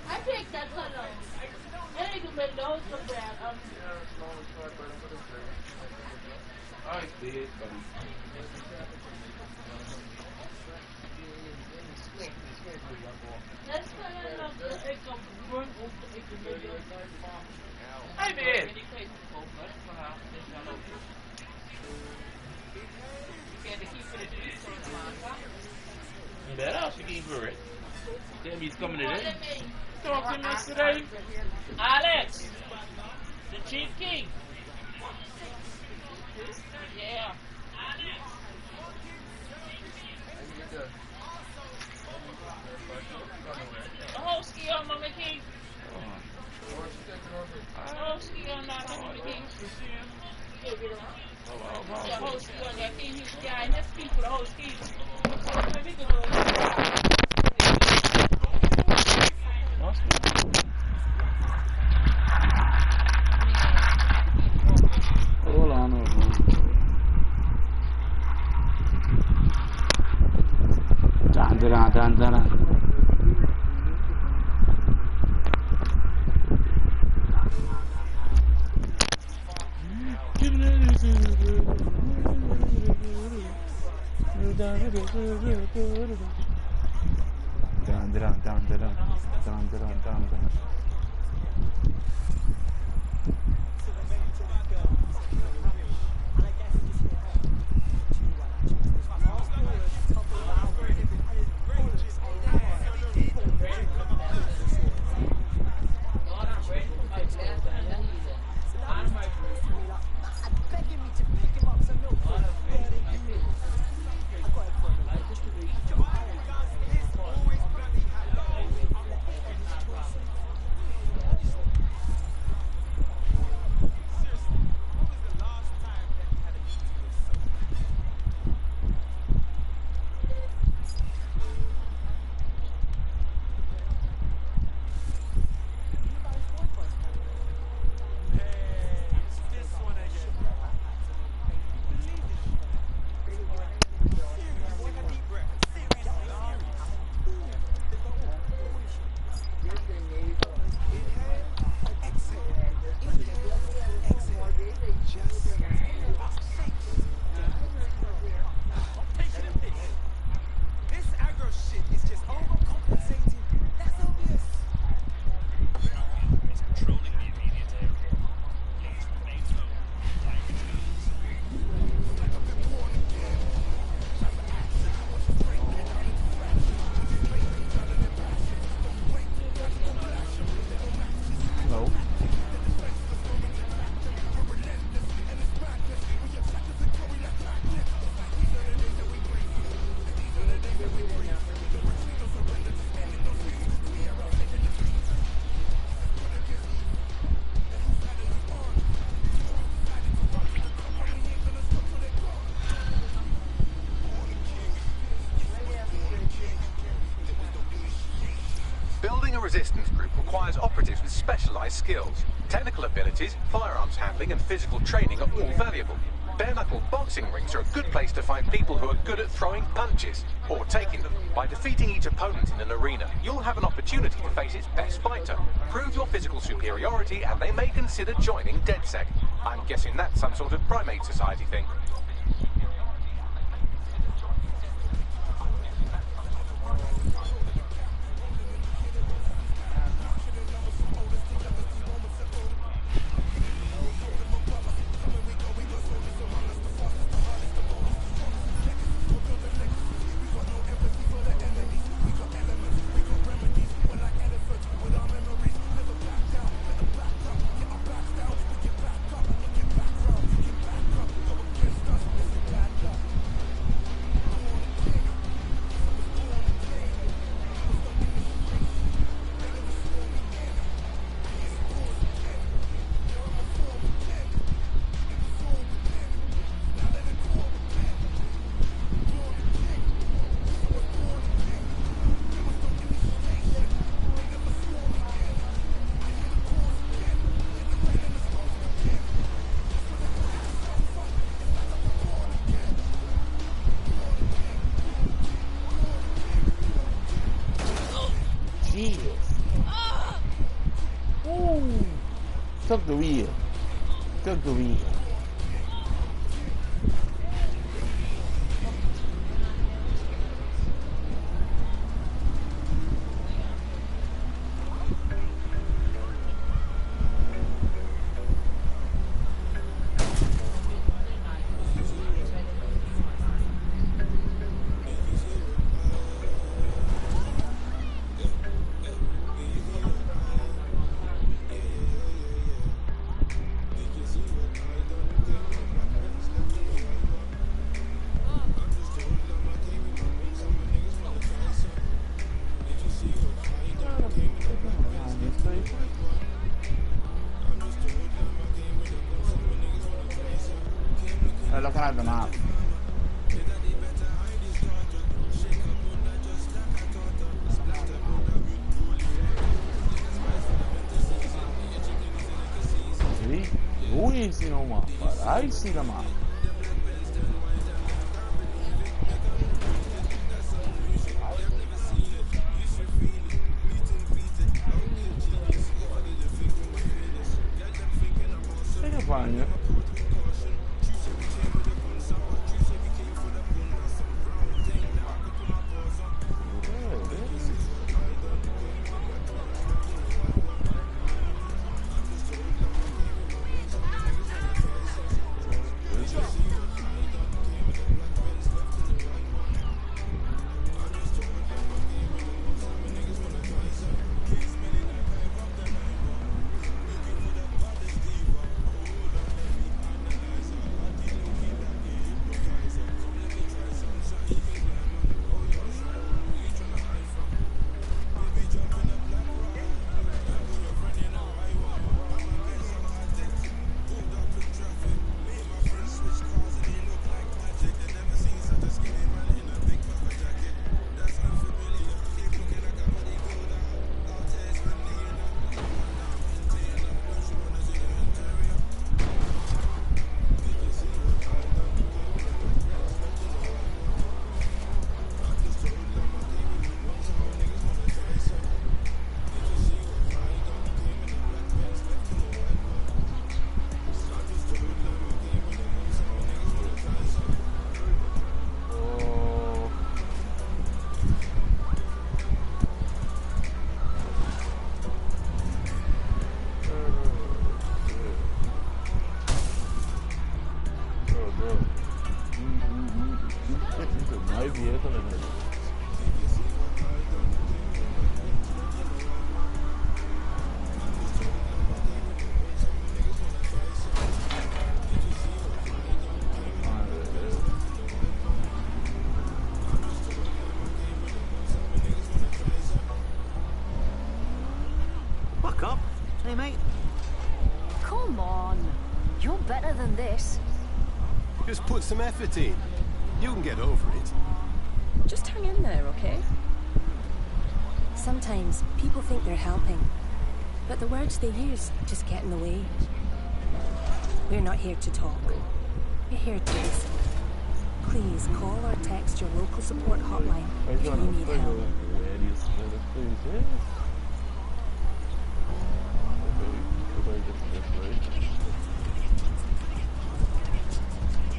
I picked that color. And you can make those look brown. I did, buddy. That's kind of like a burn over the I did. That else you can for it. Damn, he's coming in. Talk to him yesterday. Alex, the Chief King. Yeah. Oh, ski on Mama King. Oh, ski on Mama King. The whole ski on that king. He's the guy in his ski for the whole ski. Hold on. requires operatives with specialized skills. Technical abilities, firearms handling, and physical training are all valuable. Bare-knuckle boxing rings are a good place to find people who are good at throwing punches, or taking them. By defeating each opponent in an arena, you'll have an opportunity to face its best fighter. Prove your physical superiority, and they may consider joining DedSec. I'm guessing that's some sort of primate society thing. Took the wheel. Took the wheel. Looking at the map. See? You ain't see no map, but I see the map. I can find you. Buck up. Hey, mate. Come on. You're better than this. Just put some effort in. You can get over it. Just hang in there, okay? Sometimes people think they're helping, But the words they use just get in the way. We're not here to talk. We're here to listen. Please call or text your local support hotline if you need help.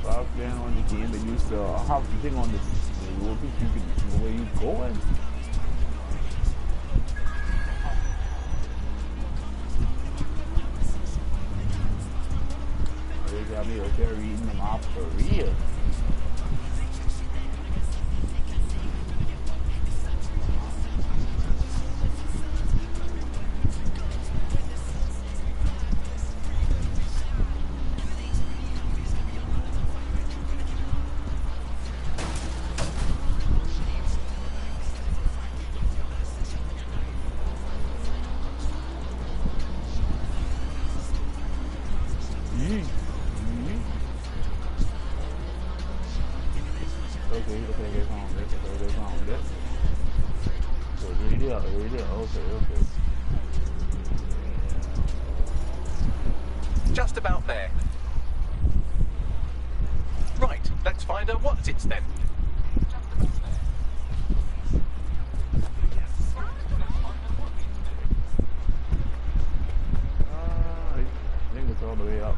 Stop playing on the game and use the half the thing on the road you can know where you're going. They got me out there reading them off for real. Just about there. Right, let's find out what's it then. I think it's all the way up.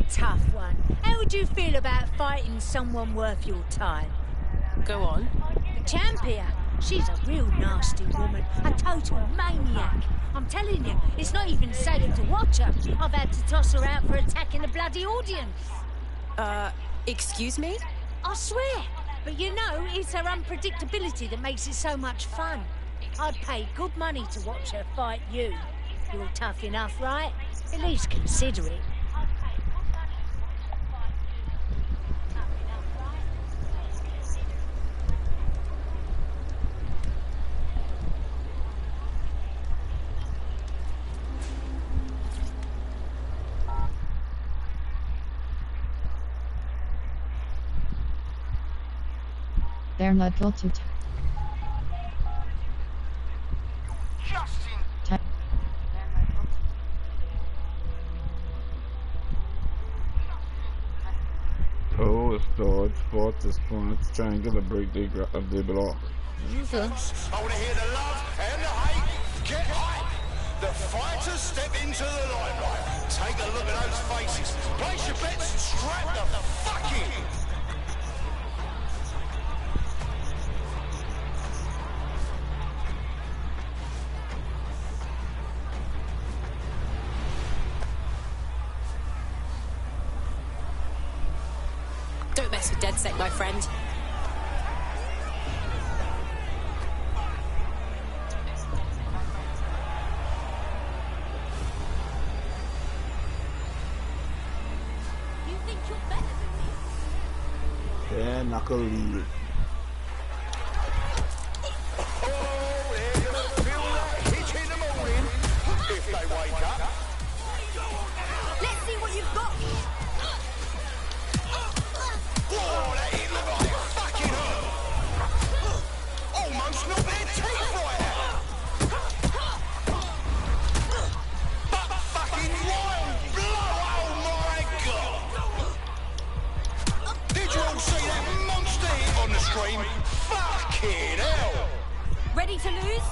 Tough one. How would you feel about fighting someone worth your time? Go on. The champ here, she's a real nasty woman, a total maniac. I'm telling you, it's not even safe to watch her. I've had to toss her out for attacking the bloody audience. Excuse me? I swear. But you know, it's her unpredictability that makes it so much fun. I'd pay good money to watch her fight you. You're tough enough, right? At least consider it. They're not built to Oh, it's dodge, spot this point, triangle, break the block. I want to hear the love and the hate. Get hype. The fighters step into the limelight. Take a look at those faces. Place your bets and strap the fuck in. Don't mess with DedSec, my friend. You think you're better than me? Yeah, knuckle lead. Oh, they're gonna feel that hit in the morning if they wake up. Let's see what you've got. Whoa, that hit looked like it fucking hurt. Almost knocked their teeth right out. But fucking wild blow, oh my god. Did you all see that monster hit on the stream? Fucking hell. Ready to lose?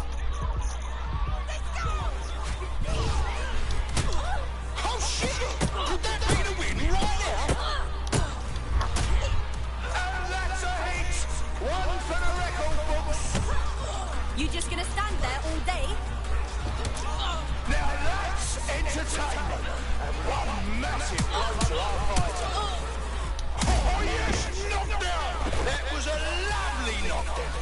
Oh shit! Could that be the win right now? And that's You just gonna stand there all day? Now that's entertainment, and one massive blow to our fighter. Oh yes, knockdown! That was a lovely knockdown.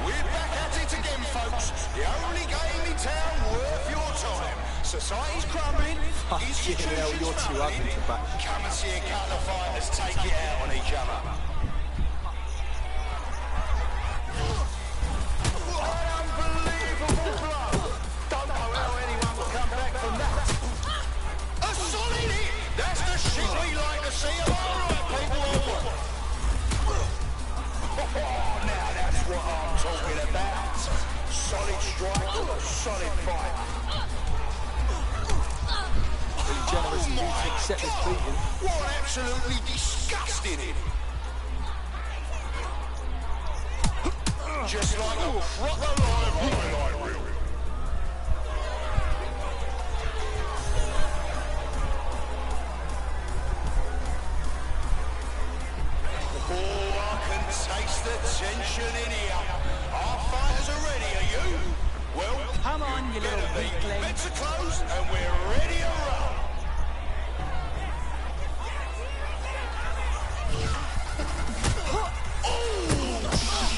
We're back at it again, folks. The only game in town worth your time. Society's crumbling, institutions you're too ugly to back. Come and see a couple of fighters take it out on each other. What unbelievable blow! Don't know how anyone will come back from that. A solid hit! That's the shit we like to see. Am I right, people? Now that's what I'm talking about. Solid strike, solid fight. Pretty generous of you to accept this beating. What absolutely disgusting it. Just like a proper live highlight reel. Oh, I can taste the tension in here. Our fighters are ready, are you? Well, come on, you little weakling. Beds are closed and we're ready to roll. Oh,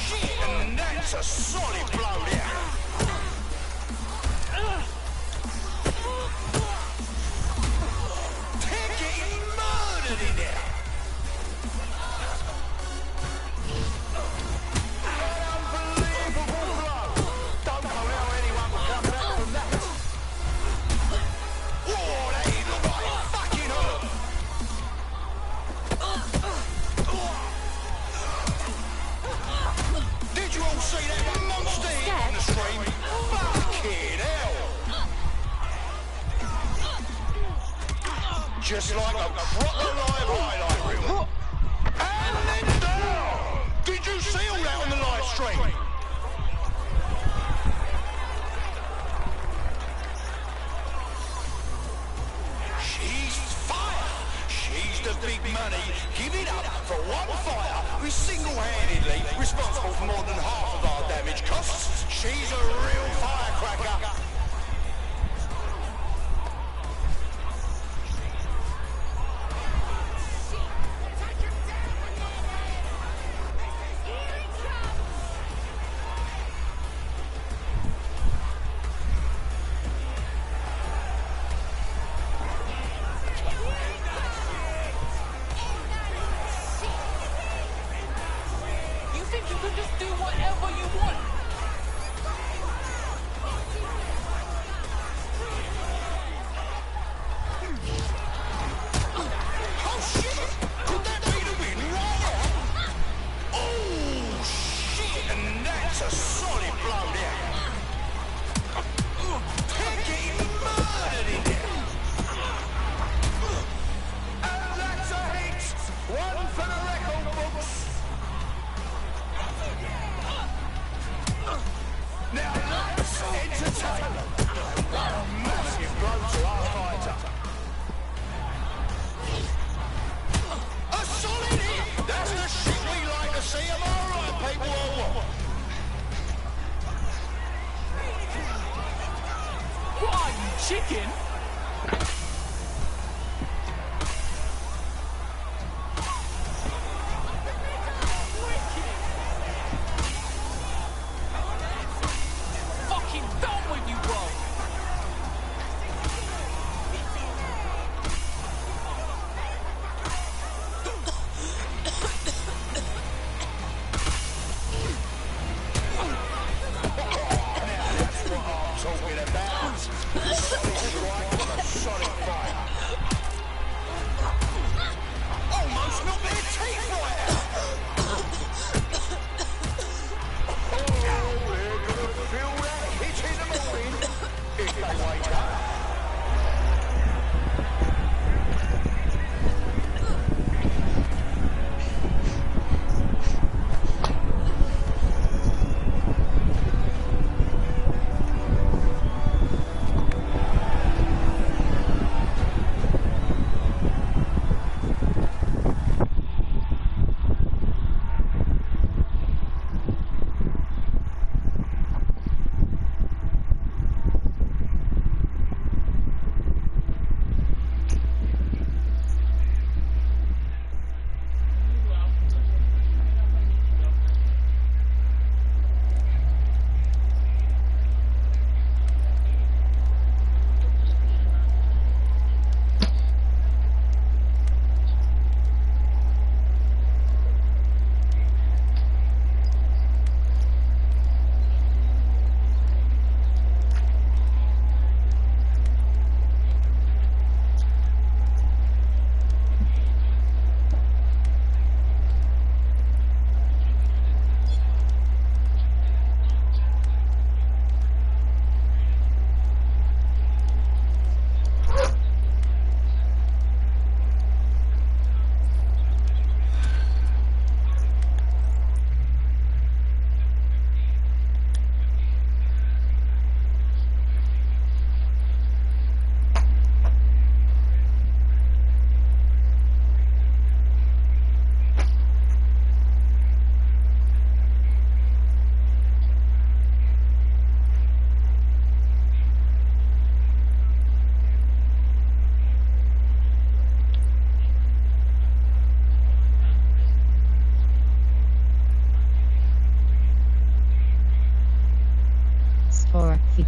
shit! And that's a solid blow there. They're getting murdered in there. See that monster hit on the stream? Fucking hell! Just like a proper live highlight reel. And then down! Did you see all that on the live stream? She's fire! She's the big money. Give it up for one fighter who's single-handedly responsible for more than half of our damage costs. She's a real firecracker.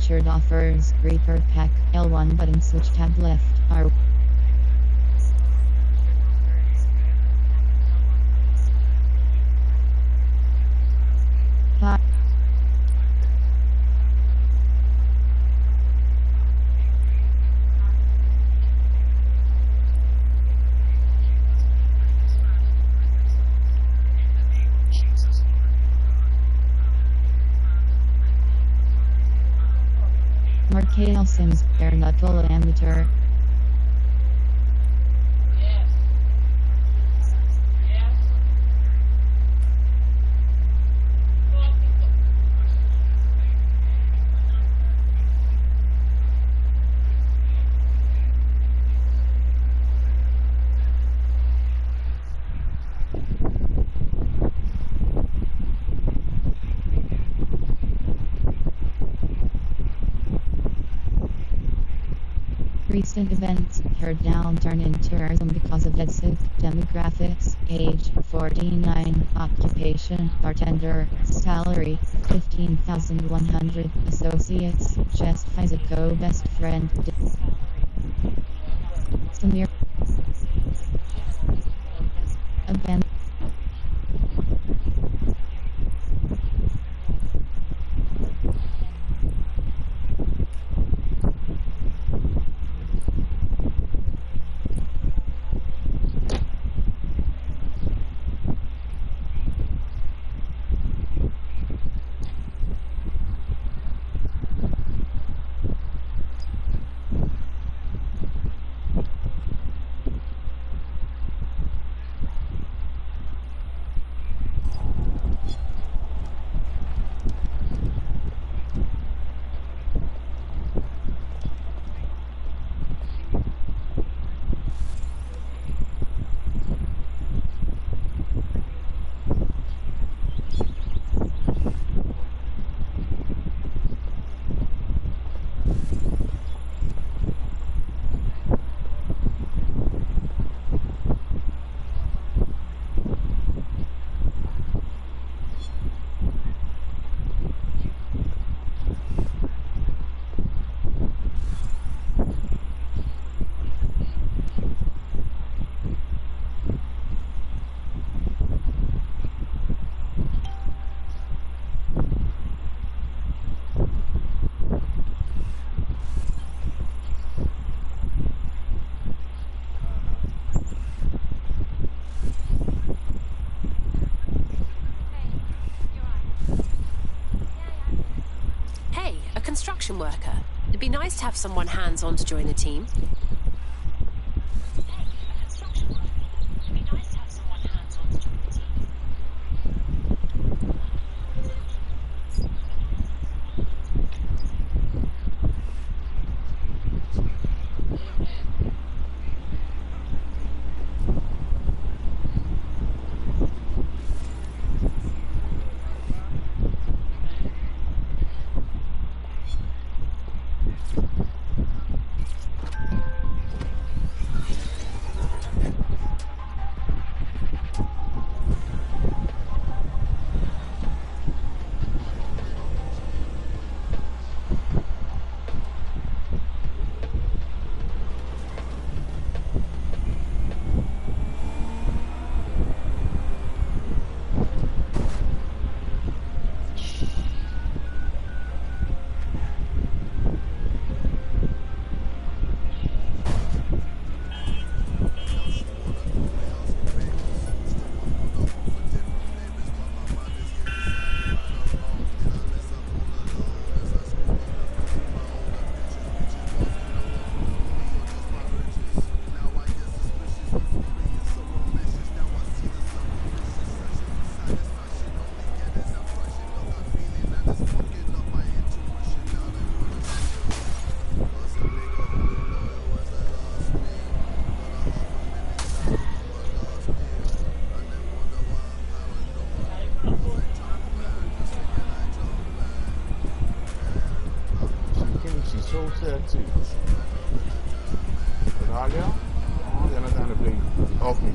featured offers. Reaper Pack, L1 button switch tab left, R. Mark Sims, Air Nuttall Amateur. Recent events, her downturn in tourism because of DedSig. Demographics, age 49, occupation, bartender, salary 15,100, associates, just physical best friend. Samir. Abandoned. Construction worker. It'd be nice to have someone hands-on to join the team.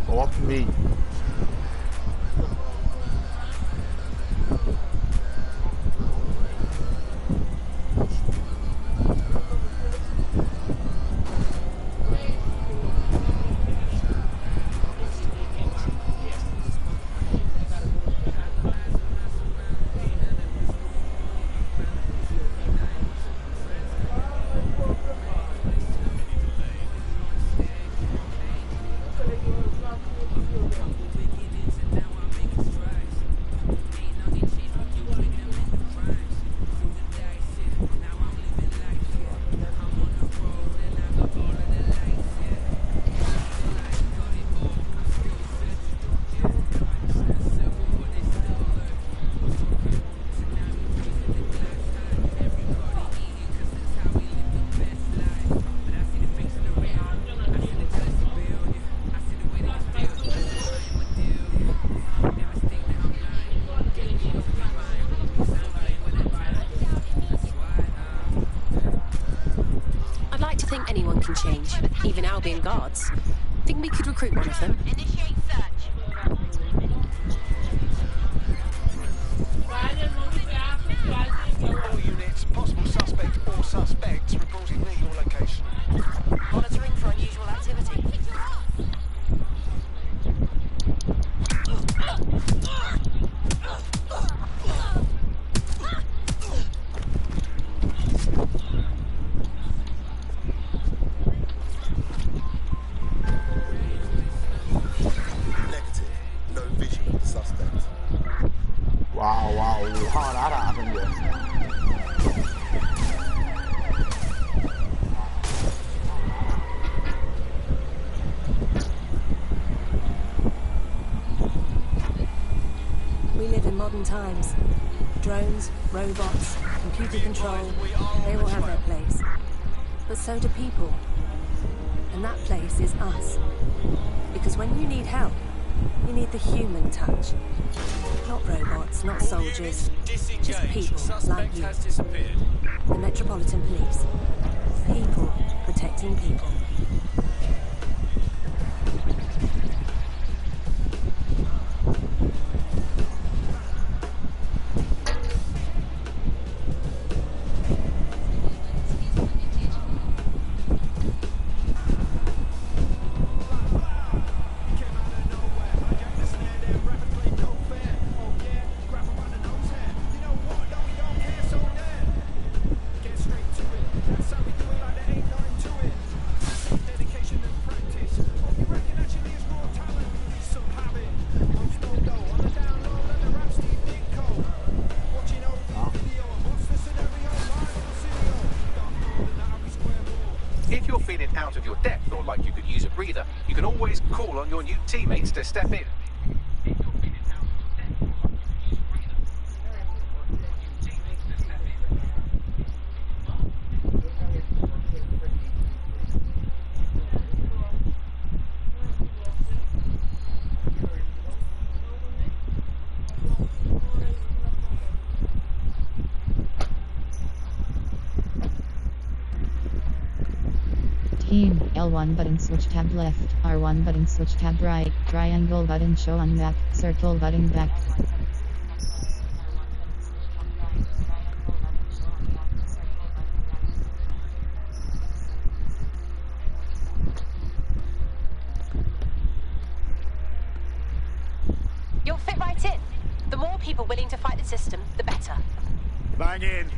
Off me. civilian guards. Think we could recruit one of them? Initiate search. All units, possible suspect or suspects reporting near your location. Monitoring for unusual activity. Negative. No vision of the suspect. Wow, wow, how that happened, yes. We live in modern times. Drones, robots, computer control, they all have their place. But so do people. And that place is us. Because when you need help, you need the human touch. Not robots, not soldiers, just people like you. The Metropolitan Police. People protecting people. If you're feeling out of your depth or like you could use a breather, you can always call on your new teammates to step in. Team, L1 button switch tab left, R1 button switch tab right, triangle button show on map, circle button back. You'll fit right in. The more people willing to fight the system, the better. Bang in.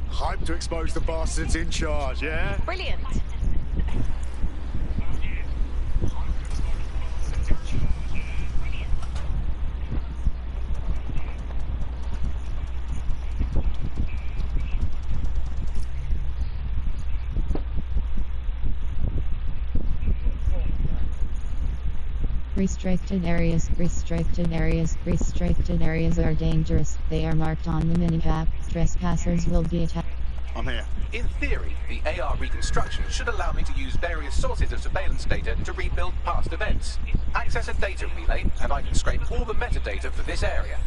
Hype to expose the bastards in charge, yeah? Brilliant. Restricted areas, restricted areas, restricted areas are dangerous. They are marked on the minimap. Trespassers will be attacked. I'm here. In theory, the AR reconstruction should allow me to use various sources of surveillance data to rebuild past events. Access a data relay, and I can scrape all the metadata for this area.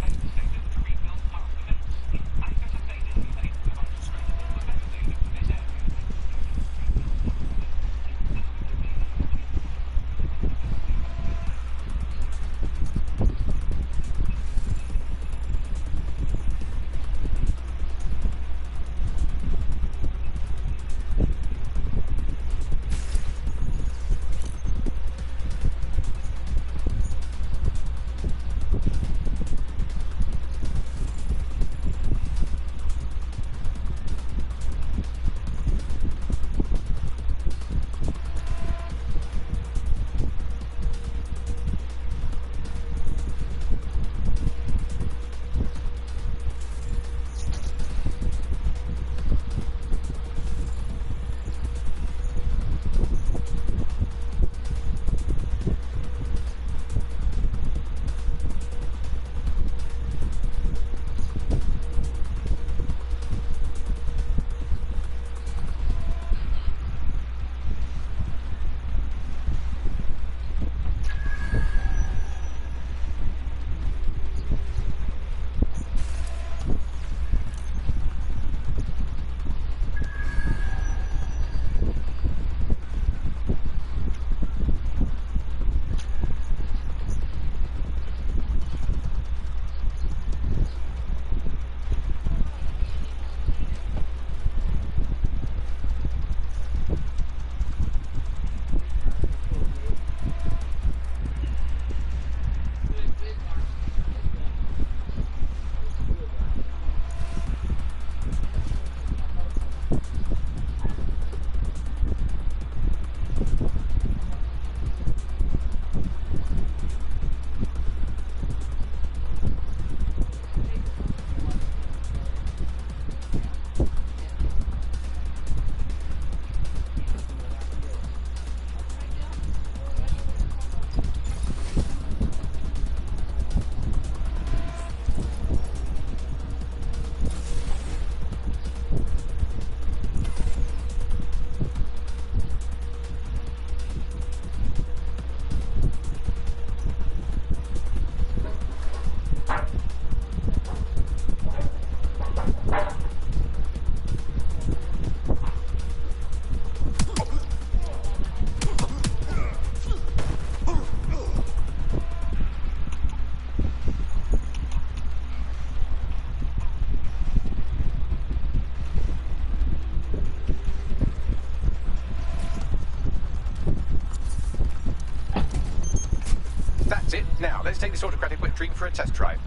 That's it. Now, let's take this autocratic whipped cream for a test drive.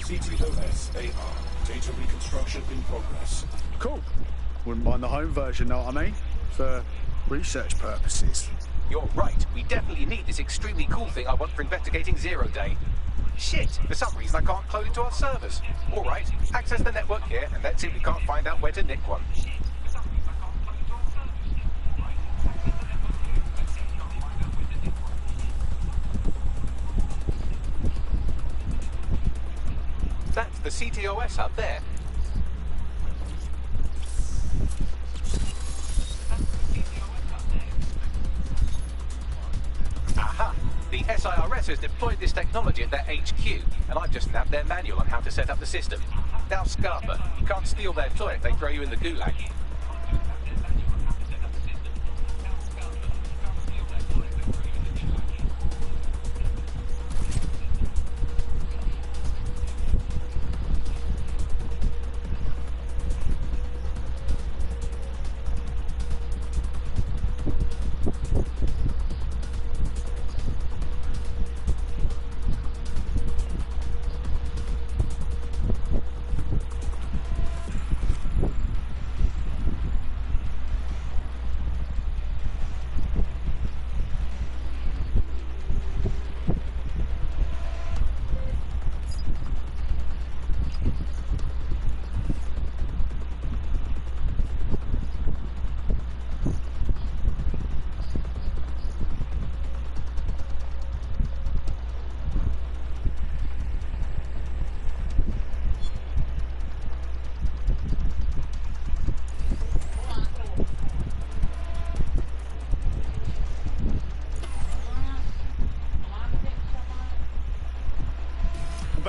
CTOS-AR. Data reconstruction in progress. Cool. Wouldn't mind the home version, know what I mean? For research purposes. You're right. We definitely need this extremely cool thing I want for investigating Zero Day. Shit, for some reason I can't clone it to our servers. All right, access the network here, and let's see if we can't find out where to nick one. That's the CTOS up there. Aha! The SIRS has deployed this technology at their HQ, and I've just nabbed their manual on how to set up the system. Now, Scarper, you can't steal their toy if they throw you in the gulag.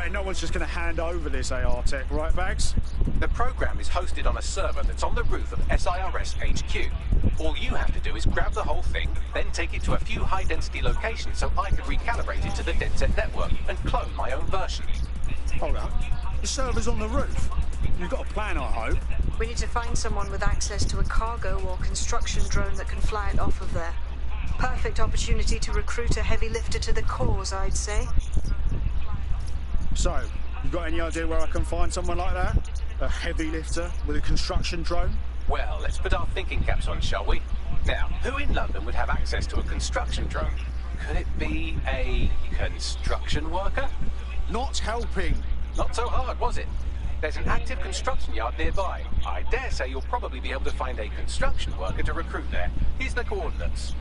bet no one's just going to hand over this AR tech, right, Bags? The program is hosted on a server that's on the roof of SIRS HQ. All you have to do is grab the whole thing, then take it to a few high-density locations so I can recalibrate it to the DedSec network and clone my own version. Hold up. The server's on the roof. You've got a plan, I hope. We need to find someone with access to a cargo or construction drone that can fly it off of there. Perfect opportunity to recruit a heavy lifter to the cause, I'd say. So, you got any idea where I can find someone like that? A heavy lifter with a construction drone? Well, let's put our thinking caps on, shall we? Now, who in London would have access to a construction drone? Could it be a construction worker? Not helping. Not so hard, was it? There's an active construction yard nearby. I dare say you'll probably be able to find a construction worker to recruit there. Here's the coordinates.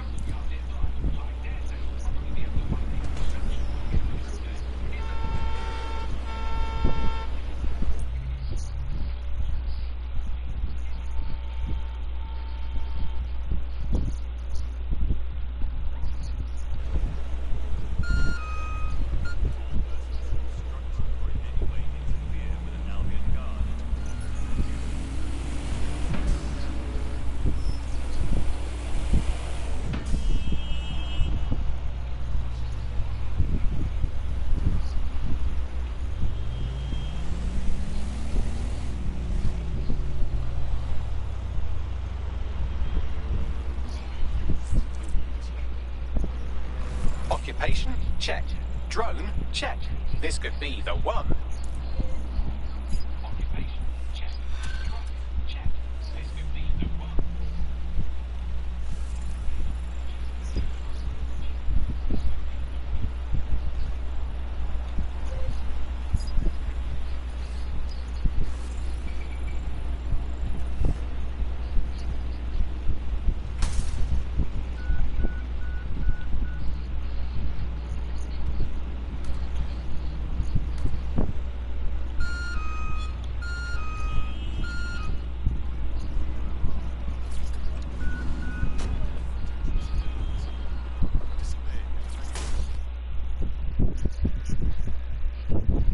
Occupation? Check. Drone? Check. This could be the one.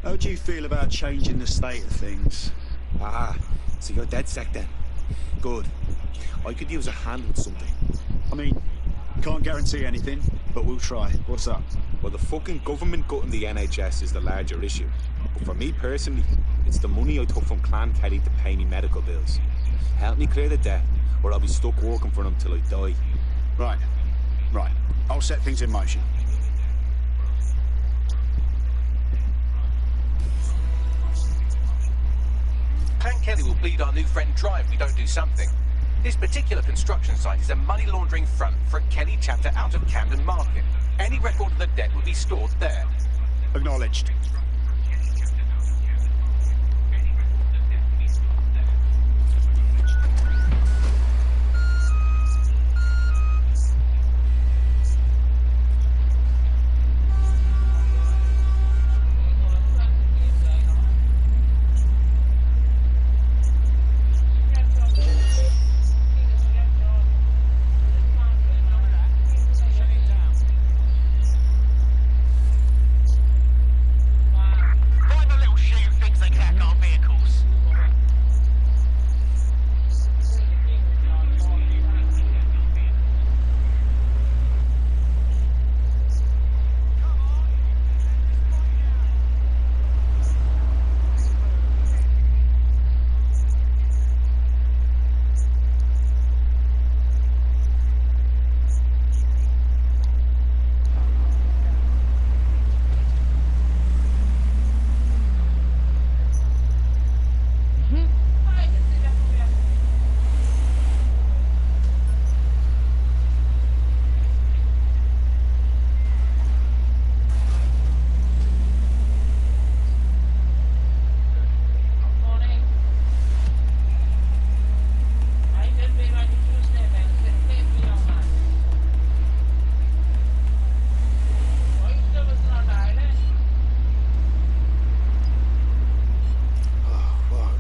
How do you feel about changing the state of things? Ah, so you're DedSec then? Good. I could use a hand with something. I mean, can't guarantee anything, but we'll try. What's up? Well, the fucking government gutting the NHS is the larger issue. But for me personally, it's the money I took from Clan Kelly to pay me medical bills. Help me clear the debt, or I'll be stuck working for them till I die. Right. I'll set things in motion. Clan Kelly will bleed our new friend dry if we don't do something. This particular construction site is a money laundering front for a Kelly chapter out of Camden Market. Any record of the debt will be stored there. Acknowledged.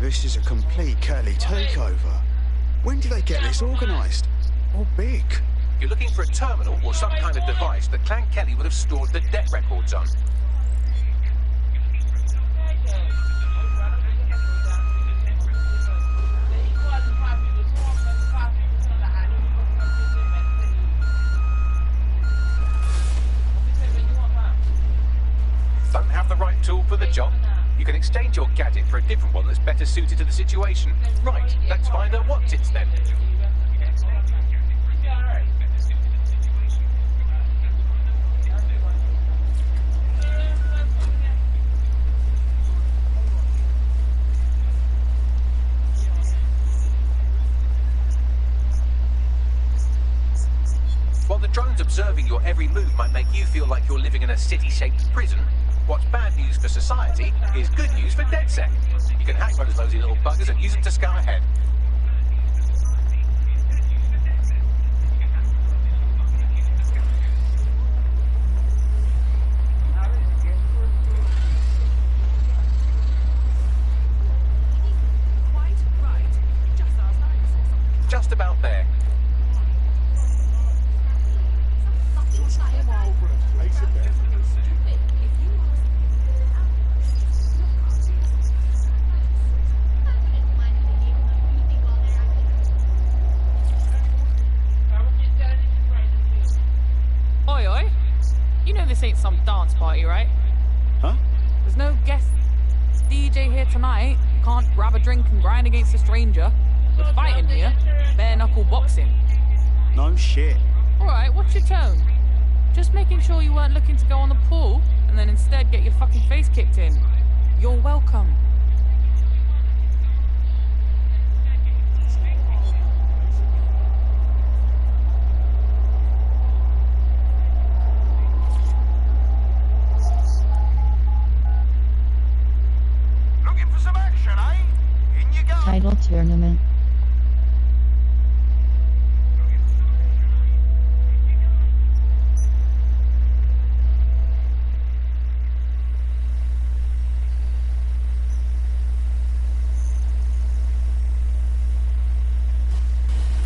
This is a complete Kelly takeover. When did they get this organised? Or big? You're looking for a terminal or some kind of device that Clan Kelly would have stored the debt records on. the right tool for the job? You can exchange your gadget for a different one that's better suited to the situation. Right, let's find out what it's then. While the drones observing your every move might make you feel like you're living in a city-shaped prison, what's bad news for society is good news for DedSec. You can hack those nosy little buggers and use them to scout ahead. Just about there. Oi, oi. You know this ain't some dance party, right? Huh? There's no guest DJ here tonight. You can't grab a drink and grind against a stranger. We're fighting here. Bare knuckle boxing. No shit. Alright, what's your tone? Just making sure you weren't looking to go on the pool and then instead get your fucking face kicked in. You're welcome. Looking for some action, eh? In you go. Title tournament.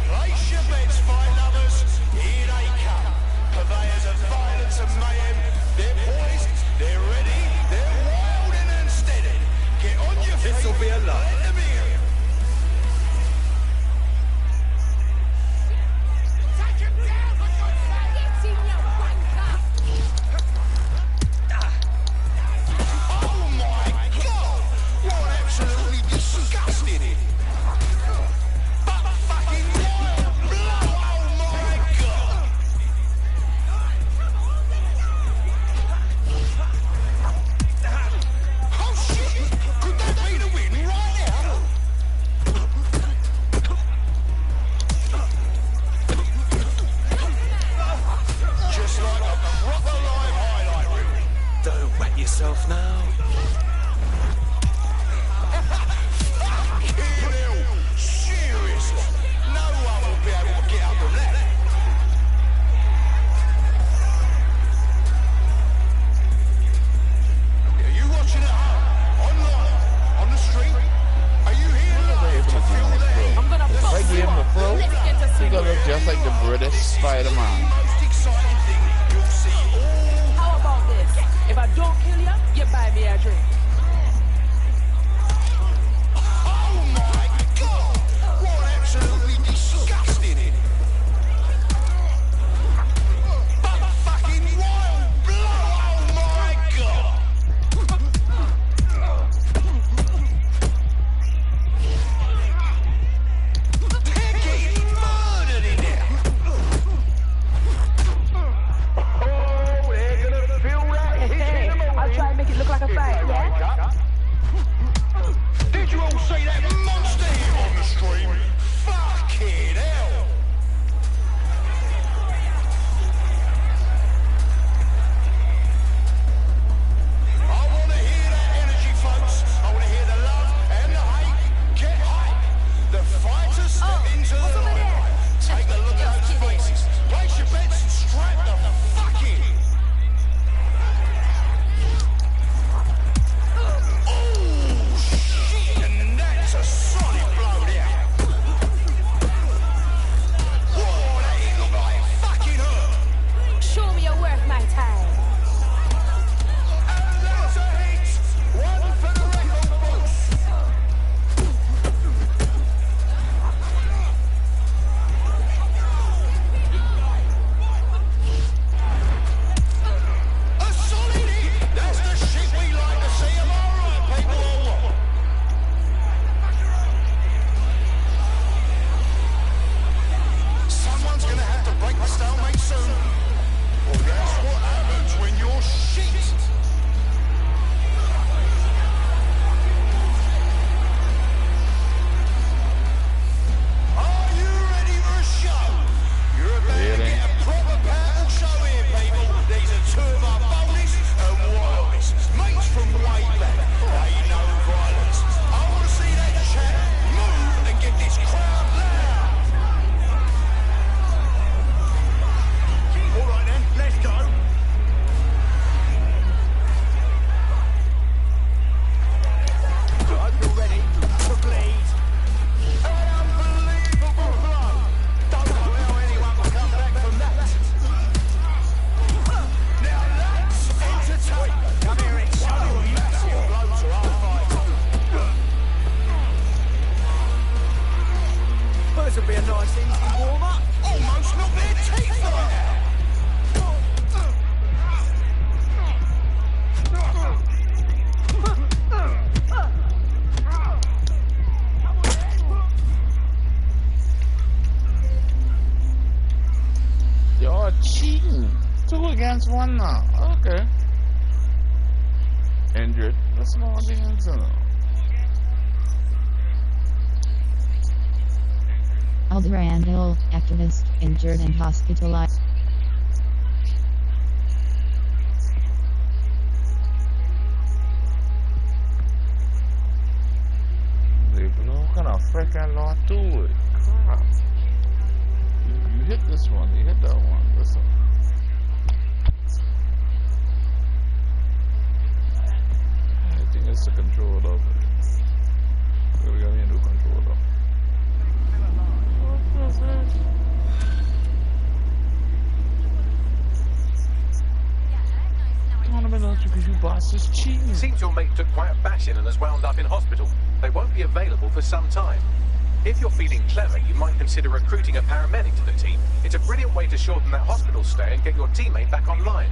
Place your bets, fight lovers. Here they come. Purveyors of violence and mayhem. They're poised, they're ready, they're wild and unsteady. Get on your feet. This'll be a lot. Let them hear you. Take him down, for God's sake. Get in your wanker. Oh my God! You're absolutely disgusting here. Fucking wild blow! Oh my God! Oh shit! Could that be the win right now? Just like a proper live highlight reel. Don't wet yourself now. Fucking hell! Seriously? No one will be able to get up from that. Are you watching at home? Online? On the street? Are you here live to feel that? I'm gonna If I bust give you him the up. flow, Let's get to he see gonna look just like the British Spider-Man. Most exciting thing you'll see all. How about this? If I don't kill you, you buy me a drink. Oh my God! What absolutely disgusting in it. Fucking wild blow! Oh my God! They're getting murdered in there. No, okay. Injured. That's not the answer. Alderandil, activist, injured and hospitalized. What kind of freaking law to it? Crap. You hit this one, you hit that one. Listen. I think it's the controller. We got me a new controller. Because you boss is cheating. Seems your mate took quite a bashing and has wound up in hospital. They won't be available for some time. If you're feeling clever, you might consider recruiting a paramedic to the team. It's a brilliant way to shorten that hospital stay and get your teammate back online.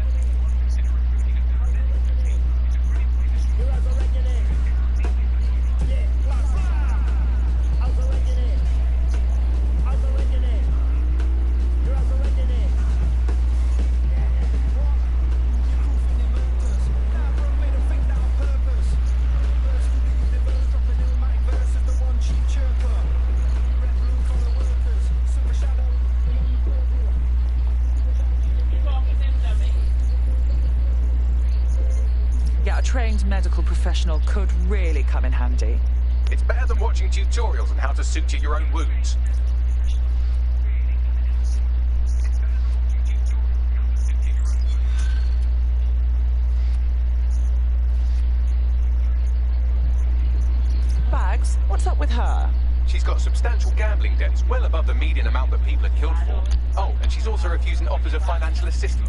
Trained medical professional could really come in handy. It's better than watching tutorials on how to suture your own wounds. Bags, what's up with her? She's got substantial gambling debts, well above the median amount that people are killed for. Oh, and she's also refusing offers of financial assistance.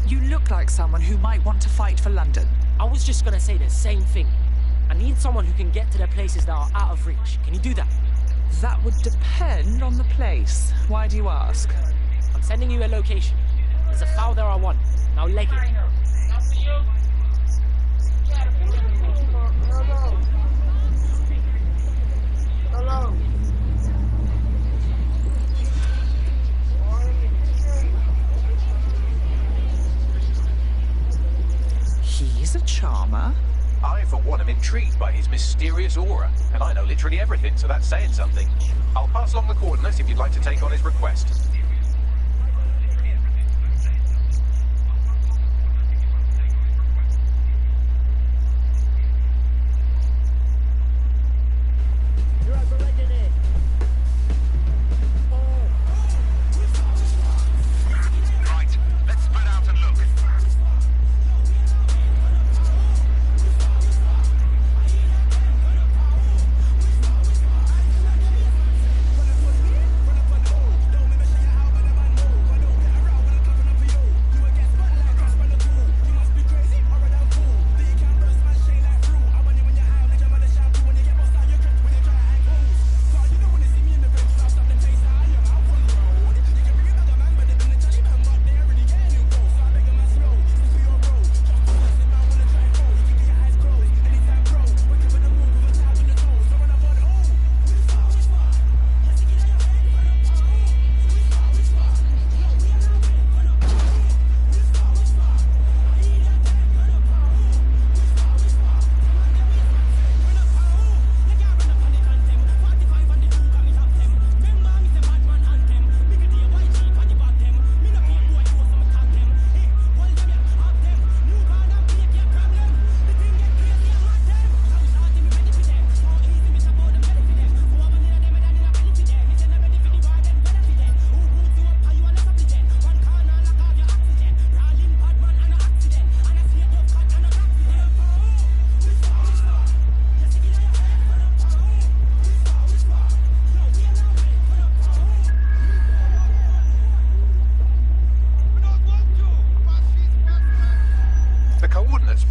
You look like someone who might want to fight for London. I was just gonna say the same thing. I need someone who can get to the places that are out of reach. Can you do that? That would depend on the place. Why do you ask? I'm sending you a location. There's a foul there I want. Now leg it. Hello. He's a charmer. I, for one, am intrigued by his mysterious aura, and I know literally everything, so that's saying something. I'll pass along the coordinates if you'd like to take on his request.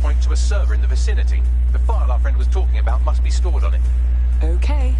Point to a server in the vicinity. The file our friend was talking about must be stored on it. Okay.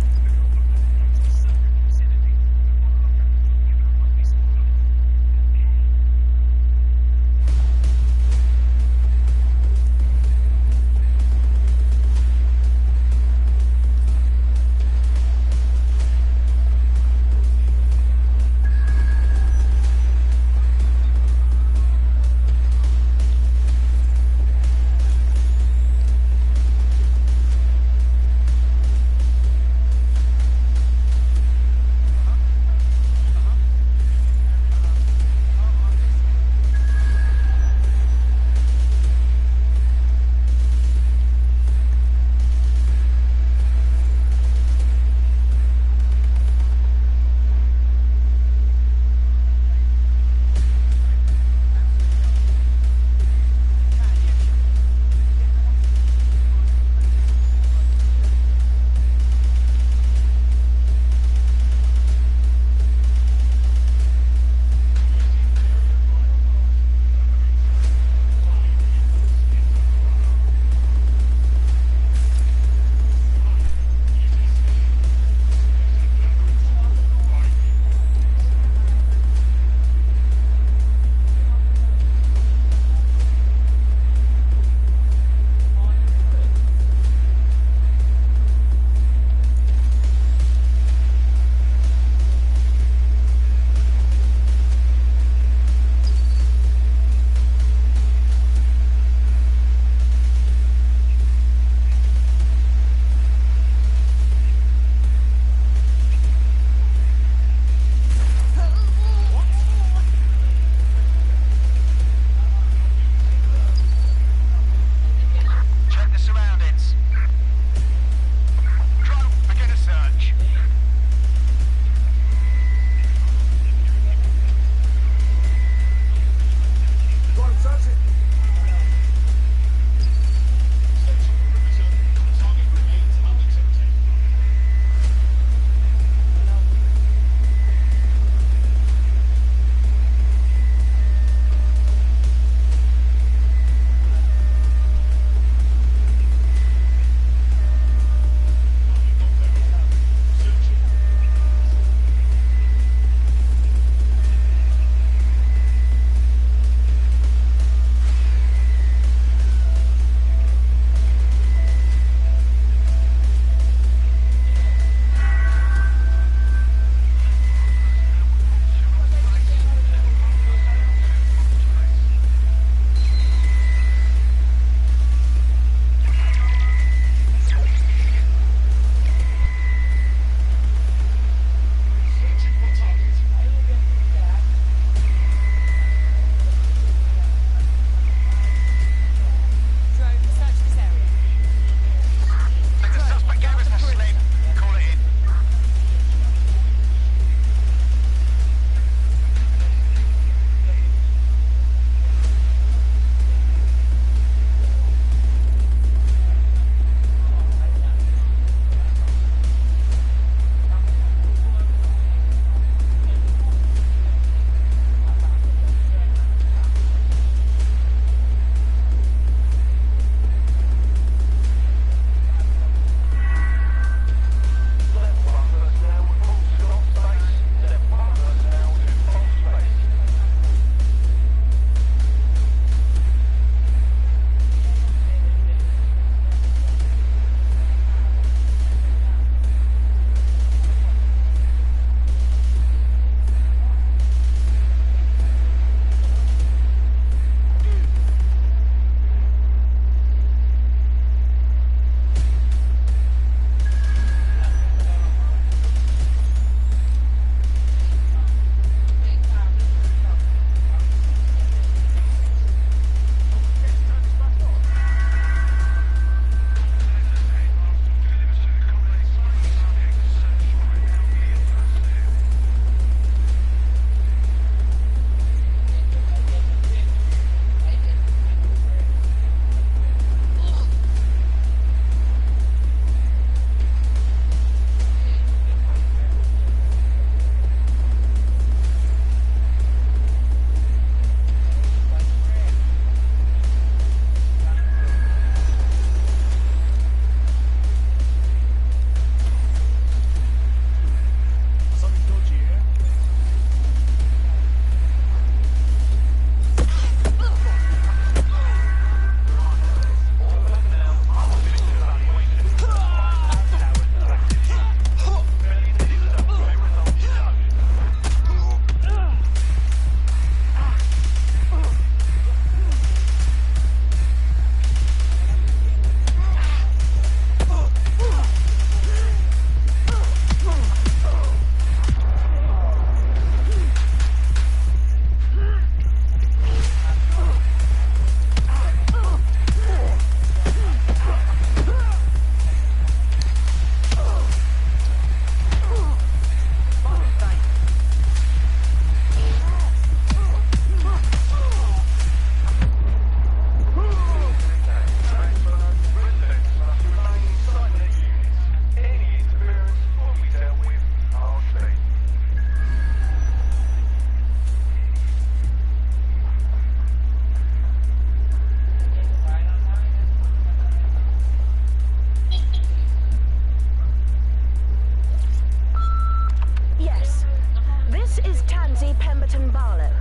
This is Tansy Pemberton Barlow.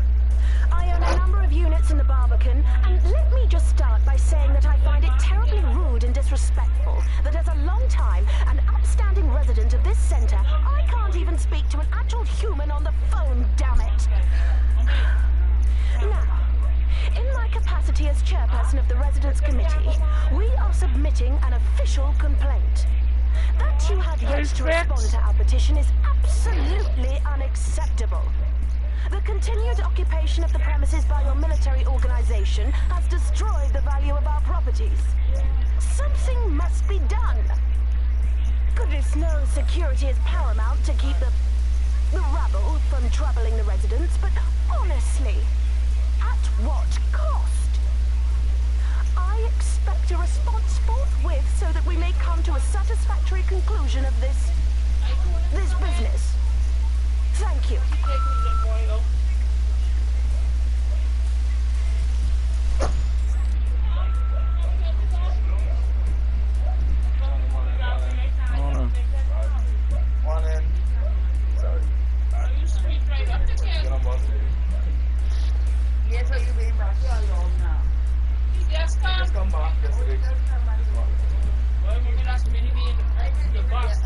I own a number of units in the Barbican, and let me just start by saying that I find it terribly rude and disrespectful that as a long-time and upstanding resident of this centre, I can't even speak to an actual human on the phone, damn it! Now, in my capacity as chairperson of the Residents' Committee, we are submitting an official complaint. That you have yet to respond to our petition is absolutely unacceptable. The continued occupation of the premises by your military organization has destroyed the value of our properties. Something must be done. Goodness knows security is paramount to keep the rabble from troubling the residents, but honestly, at what cost? I expect a response forthwith so that we may come to a satisfactory conclusion of this business. Thank you. Yes, are you being back here alone now? He just come back yesterday. Well, maybe last minute in the bus.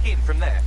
In from there.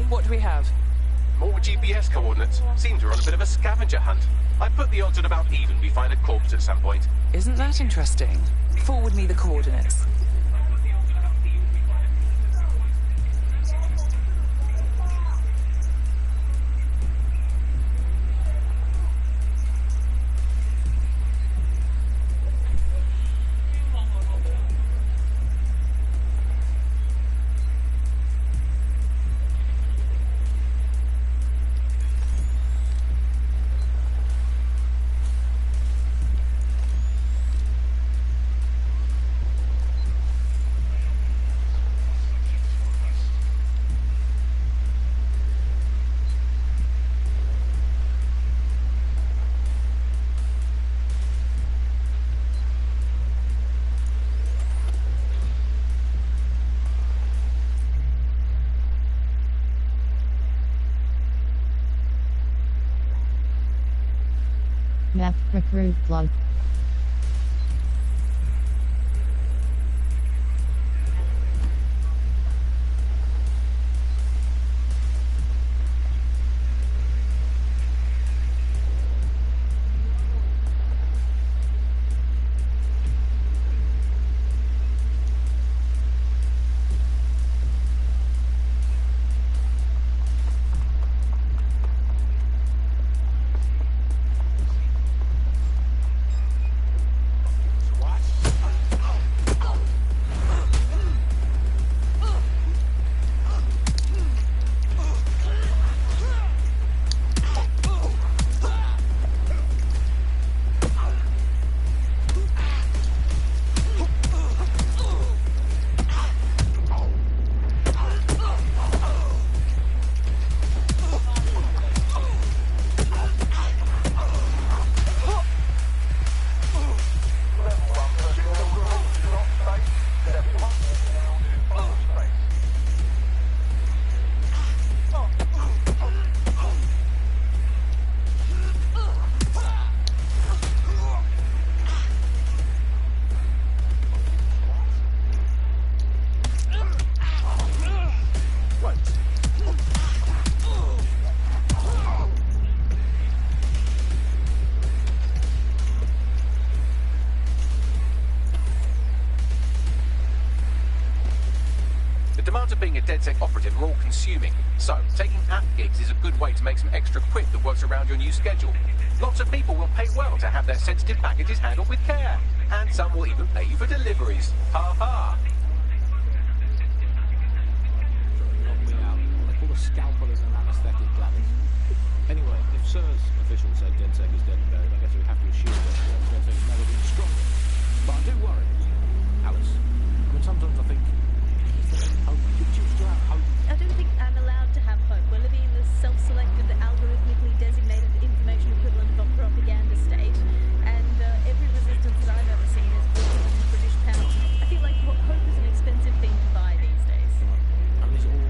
what do we have? More GPS coordinates. Seems we're on a bit of a scavenger hunt. I put the odds at about even we find a corpse at some point. Isn't that interesting? Forward me the coordinates. Map Recruit Plug. demands of being a DedSec operative are all-consuming, so taking app gigs is a good way to make some extra quid that works around your new schedule. Lots of people will pay well to have their sensitive packages handled with care, and some will even pay you for deliveries. Ha ha! They call a scalpel as an anaesthetic, Gladys. Anyway, if Sir's official said DedSec is dead and buried, I guess we have to assume that DedSec has never been stronger. But I do worry, Alice. I mean, sometimes I think, hope. Do you still have hope? I don't think I'm allowed to have hope. We're living in this self-selected, algorithmically designated information equivalent of a propaganda state, and every resistance that I've ever seen is built on the British pound. I feel like hope is an expensive thing to buy these days. I mean, is it all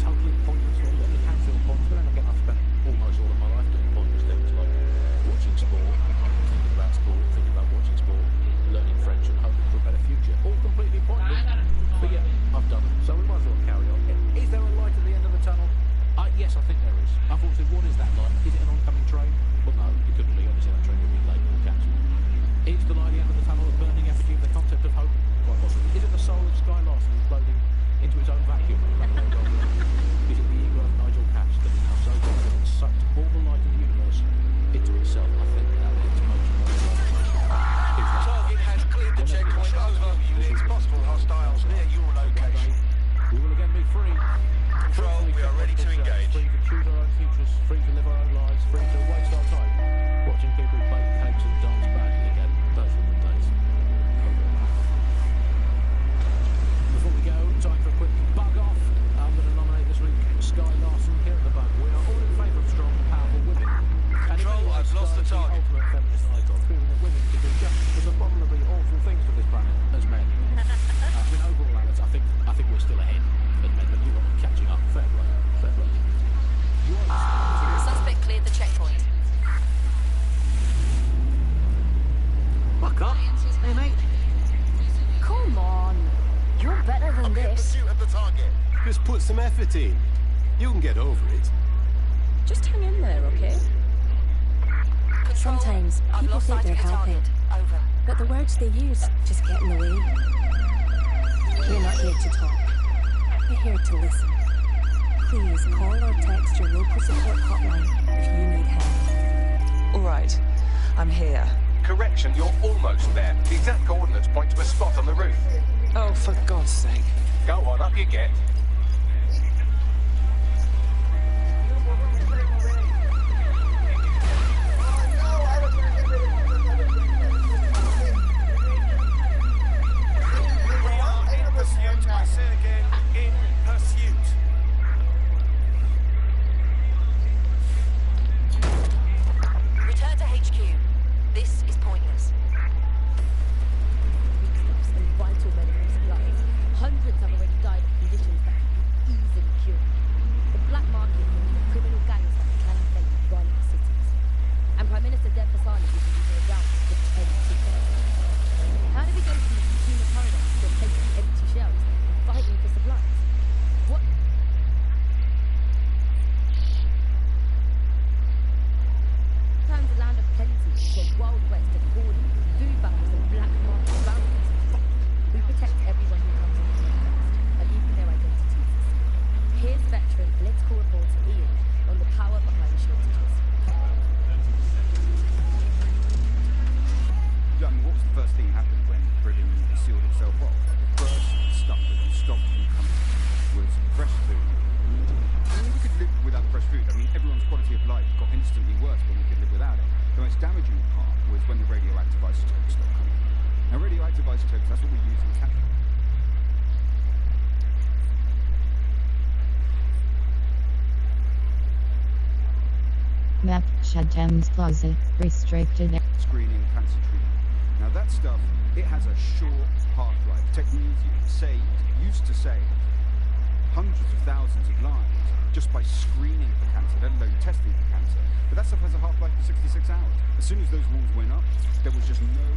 totally pointless? Well, it can feel pointless, but then again, I've spent almost all of my life doing pointless things like watching sport, thinking about watching sport, learning French and hoping for a better future. All completely pointless. But yeah, I've done it. So we might as well carry on. Is there a light at the end of the tunnel? Yes, I think there is. Unfortunately, what is that light? Is it an oncoming train? Well, no, it couldn't be. Obviously, that train would be late or cancelled. Is the light at the end of the tunnel a burning effigy of the concept of hope? Quite possibly. Is it the soul of Sky Larson imploding into its own vacuum? Is it the ego of Nigel Cash that is now so confident and sucked all the light of the universe into itself? I think that is most Target has cleared the checkpoint. Over. Units, possible hostiles near your location. We will again be free. Control, we are ready to engage. Free to choose our own futures, free to live our own lives, free to waste our time watching people play cakes and dance badly again. Those were the days. Before we go, time for a quick bug off. I'm going to nominate this week Sky Larson here at the bug. We are all in favour of strong, powerful women. Control, I've lost the target. The ultimate feminist icon, proving that women can do just as abominably awful things to this planet as men. I mean, overall, Alex, I think we're still ahead. But you are catching up. Fair play. Fair play. Suspect cleared the checkpoint. Fuck up. Hey, mate. Come on. You're better than this. Pursuit of the target. Just put some effort in. You can get over it. Just hang in there, okay? Sometimes people think they're helping, but the words they use just get in the way. We're not here to talk. We're here to listen. Please call or text your local support hotline if you need help. All right, I'm here. Correction, you're almost there. The exact coordinates point to a spot on the roof. Oh, for God's sake. Go on, up you get. I say again, in pursuit. Return to HQ. This is pointless. And vital medical supplies. Hundreds have already died of conditions that can be easily cured. The black market means the criminal gangs that can and run our cities. And Prime Minister Dev Pasani is using a round to 10 to 10. How do we go from the consumer paradise to a place of empty shelves and fighting for supplies? What? Turns a land of plenty into a wild west of hoarding, food battles and black market bounties. We protect everyone who comes into our quest, and even their identities. Here's veteran political reporter Ian on the power behind shortages. I mean, what was the first thing that happened when Britain sealed itself off? The first stuff that stopped from coming was fresh food. I mean, we could live without fresh food. I mean, everyone's quality of life got instantly worse when we could live without it. The most damaging part was when the radioactive isotopes stopped coming. Now, radioactive isotopes, that's what we use in cancer. Map Shadtem's Plaza, restricted. Screening cancer treatment. Now that stuff, it has a short half-life. Technetium used to save hundreds of thousands of lives just by screening for cancer, let alone testing for cancer. But that stuff has a half-life of 66 hours. As soon as those walls went up, there was just no...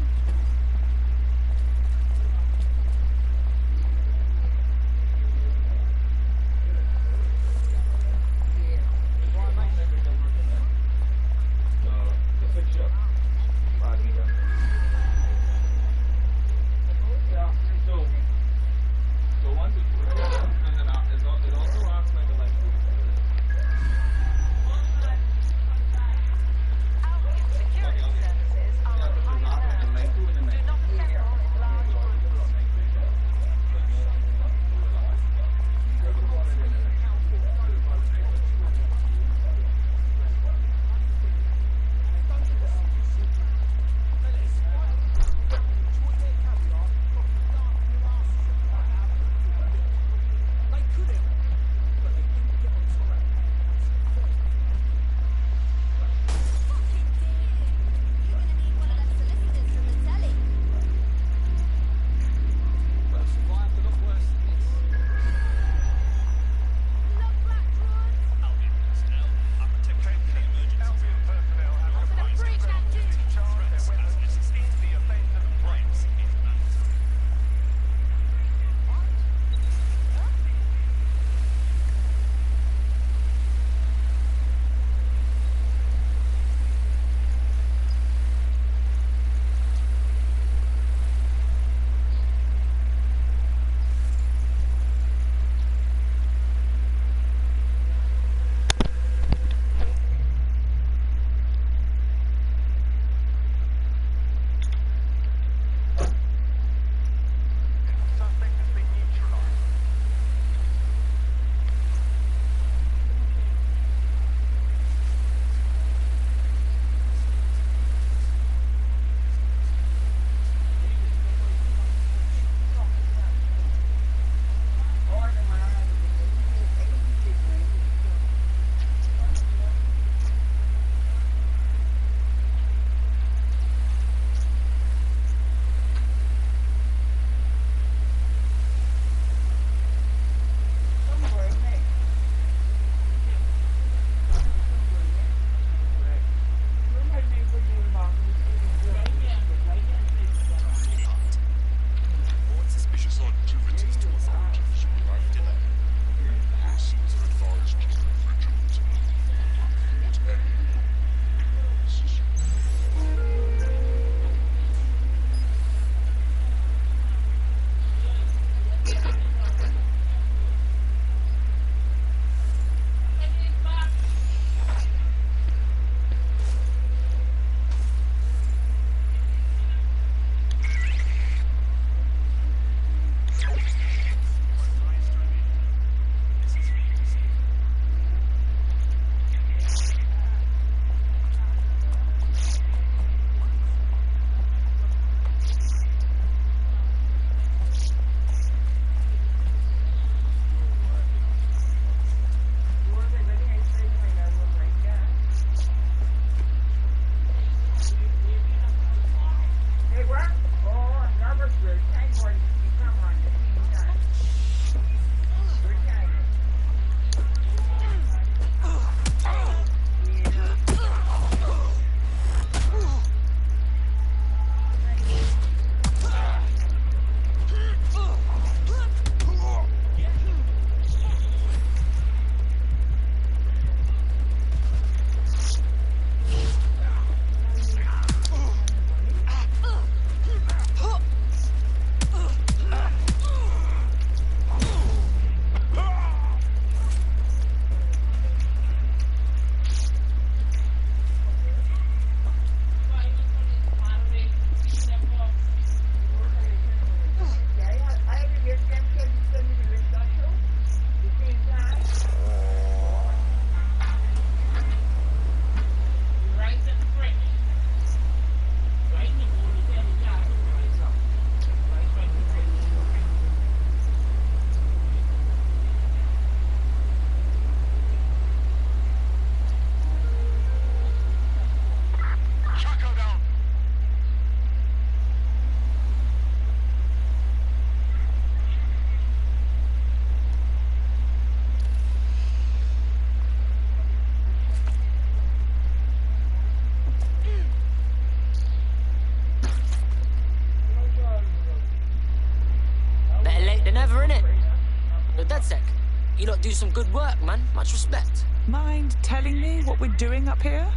You lot do some good work, man. Much respect. Mind telling me what we're doing up here?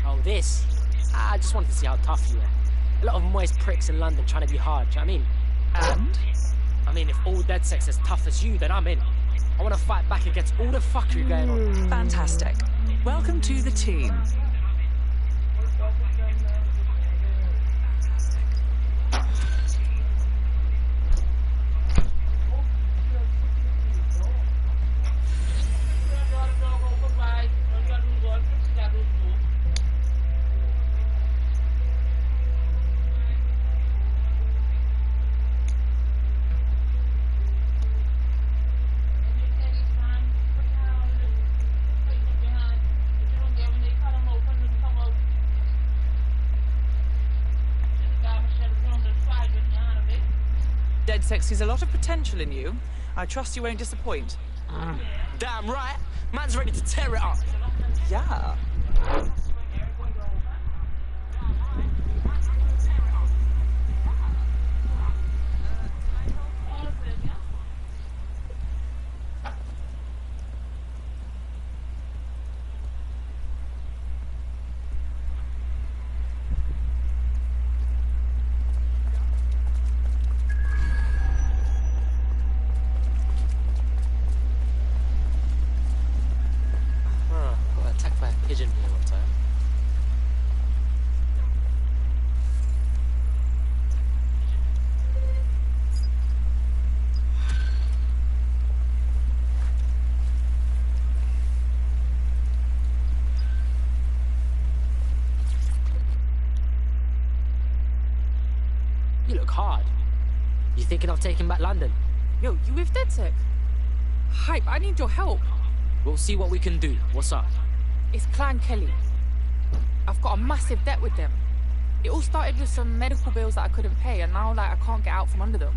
Oh, this? I just wanted to see how tough you are. A lot of moist pricks in London trying to be hard, do you know what I mean? And? I mean, if all dead sex as tough as you, then I'm in. I want to fight back against all the fuckery going on. Fantastic. Welcome to the team. Dead sex sees a lot of potential in you. I trust you won't disappoint. Damn right. Man's ready to tear it up. Yeah. Pigeon here one time. You look hard. You thinking of taking back London? Yo, you with DedSec? Hype, I need your help. We'll see what we can do. What's up? It's Clan Kelly. I've got a massive debt with them. It all started with some medical bills that I couldn't pay, and now I can't get out from under them.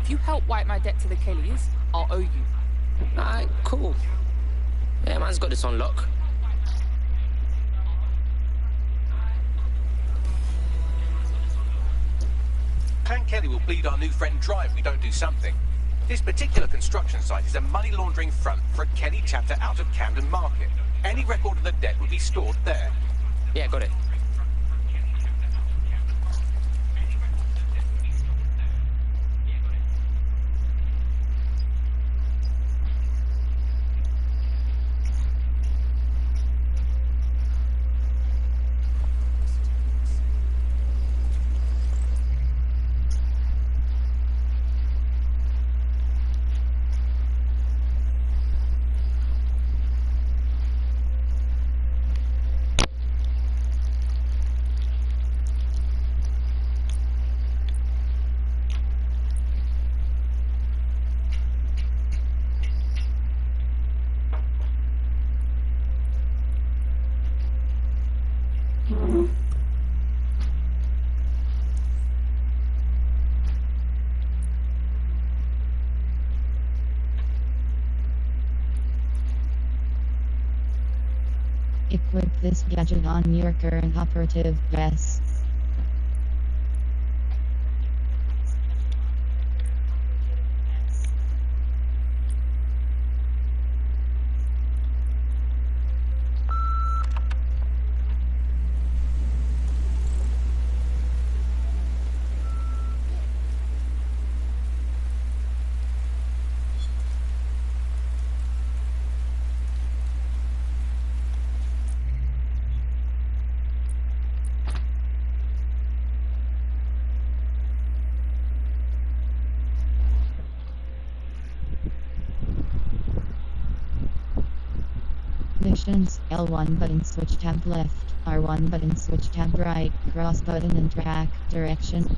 If you help wipe my debt to the Kellys, I'll owe you. Alright, cool. Yeah, man's got this on lock. Clan Kelly will bleed our new friend dry if we don't do something. This particular construction site is a money laundering front for a Kelly chapter out of Camden Market. Any record of the debt would be stored there. Yeah, got it. Equip this gadget on your current operative. Yes. Missions, L1 button switch tab left, R1 button switch tab right, cross button and track, direction.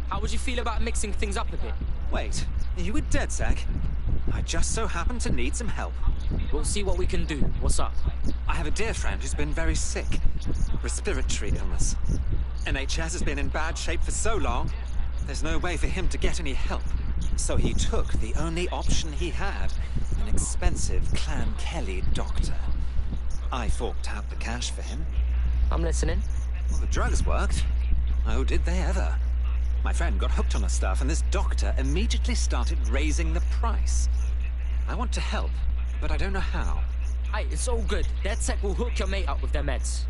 How would you feel about mixing things up a bit? Wait, are you with DedSec? I just so happen to need some help. We'll see what we can do. What's up? I have a dear friend who's been very sick. Respiratory illness. NHS has been in bad shape for so long, there's no way for him to get any help. So he took the only option he had, an expensive Clan Kelly doctor. I forked out the cash for him. I'm listening. Well, the drugs worked. Oh, did they ever? My friend got hooked on the stuff, and this doctor immediately started raising the price. I want to help, but I don't know how. Hey, it's all good. DedSec will hook your mate up with their meds.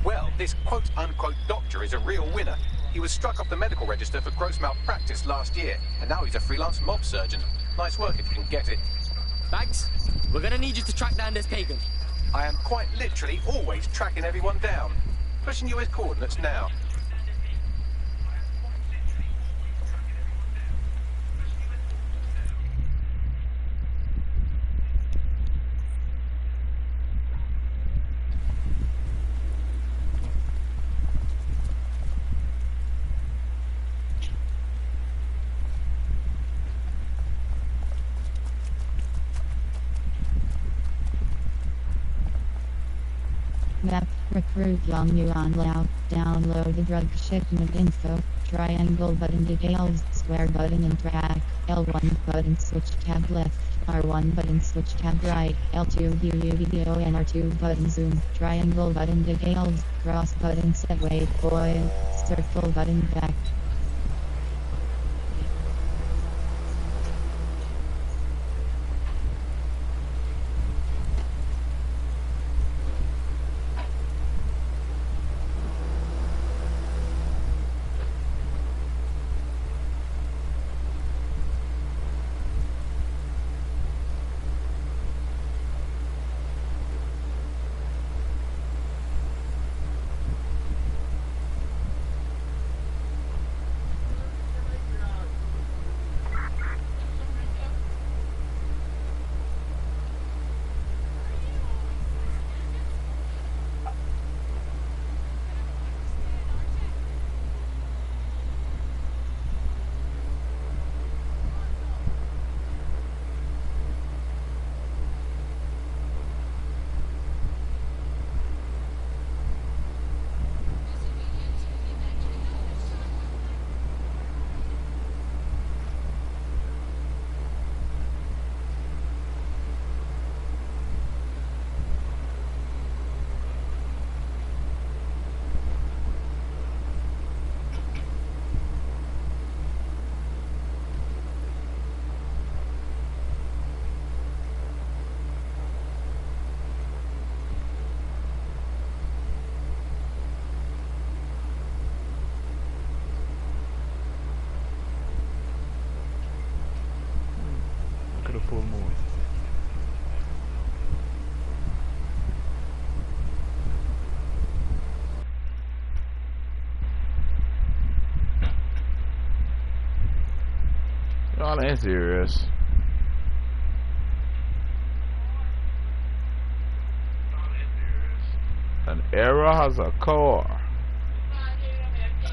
Well, this quote-unquote doctor is a real winner. He was struck off the medical register for gross malpractice last year, and now he's a freelance mob surgeon. Nice work if you can get it. Thanks. We're gonna need you to track down this pagan. I am quite literally always tracking everyone down. Pushing you his coordinates now. Map, recruit young Yuan Lao, download the drug shipment info, triangle button details, square button and track, L1 button switch tab left, R1 button switch tab right, L2 view video and R2 button zoom, triangle button details, cross button set weight oil, circle button back. full moon. Y'all ain't serious. An error has a core.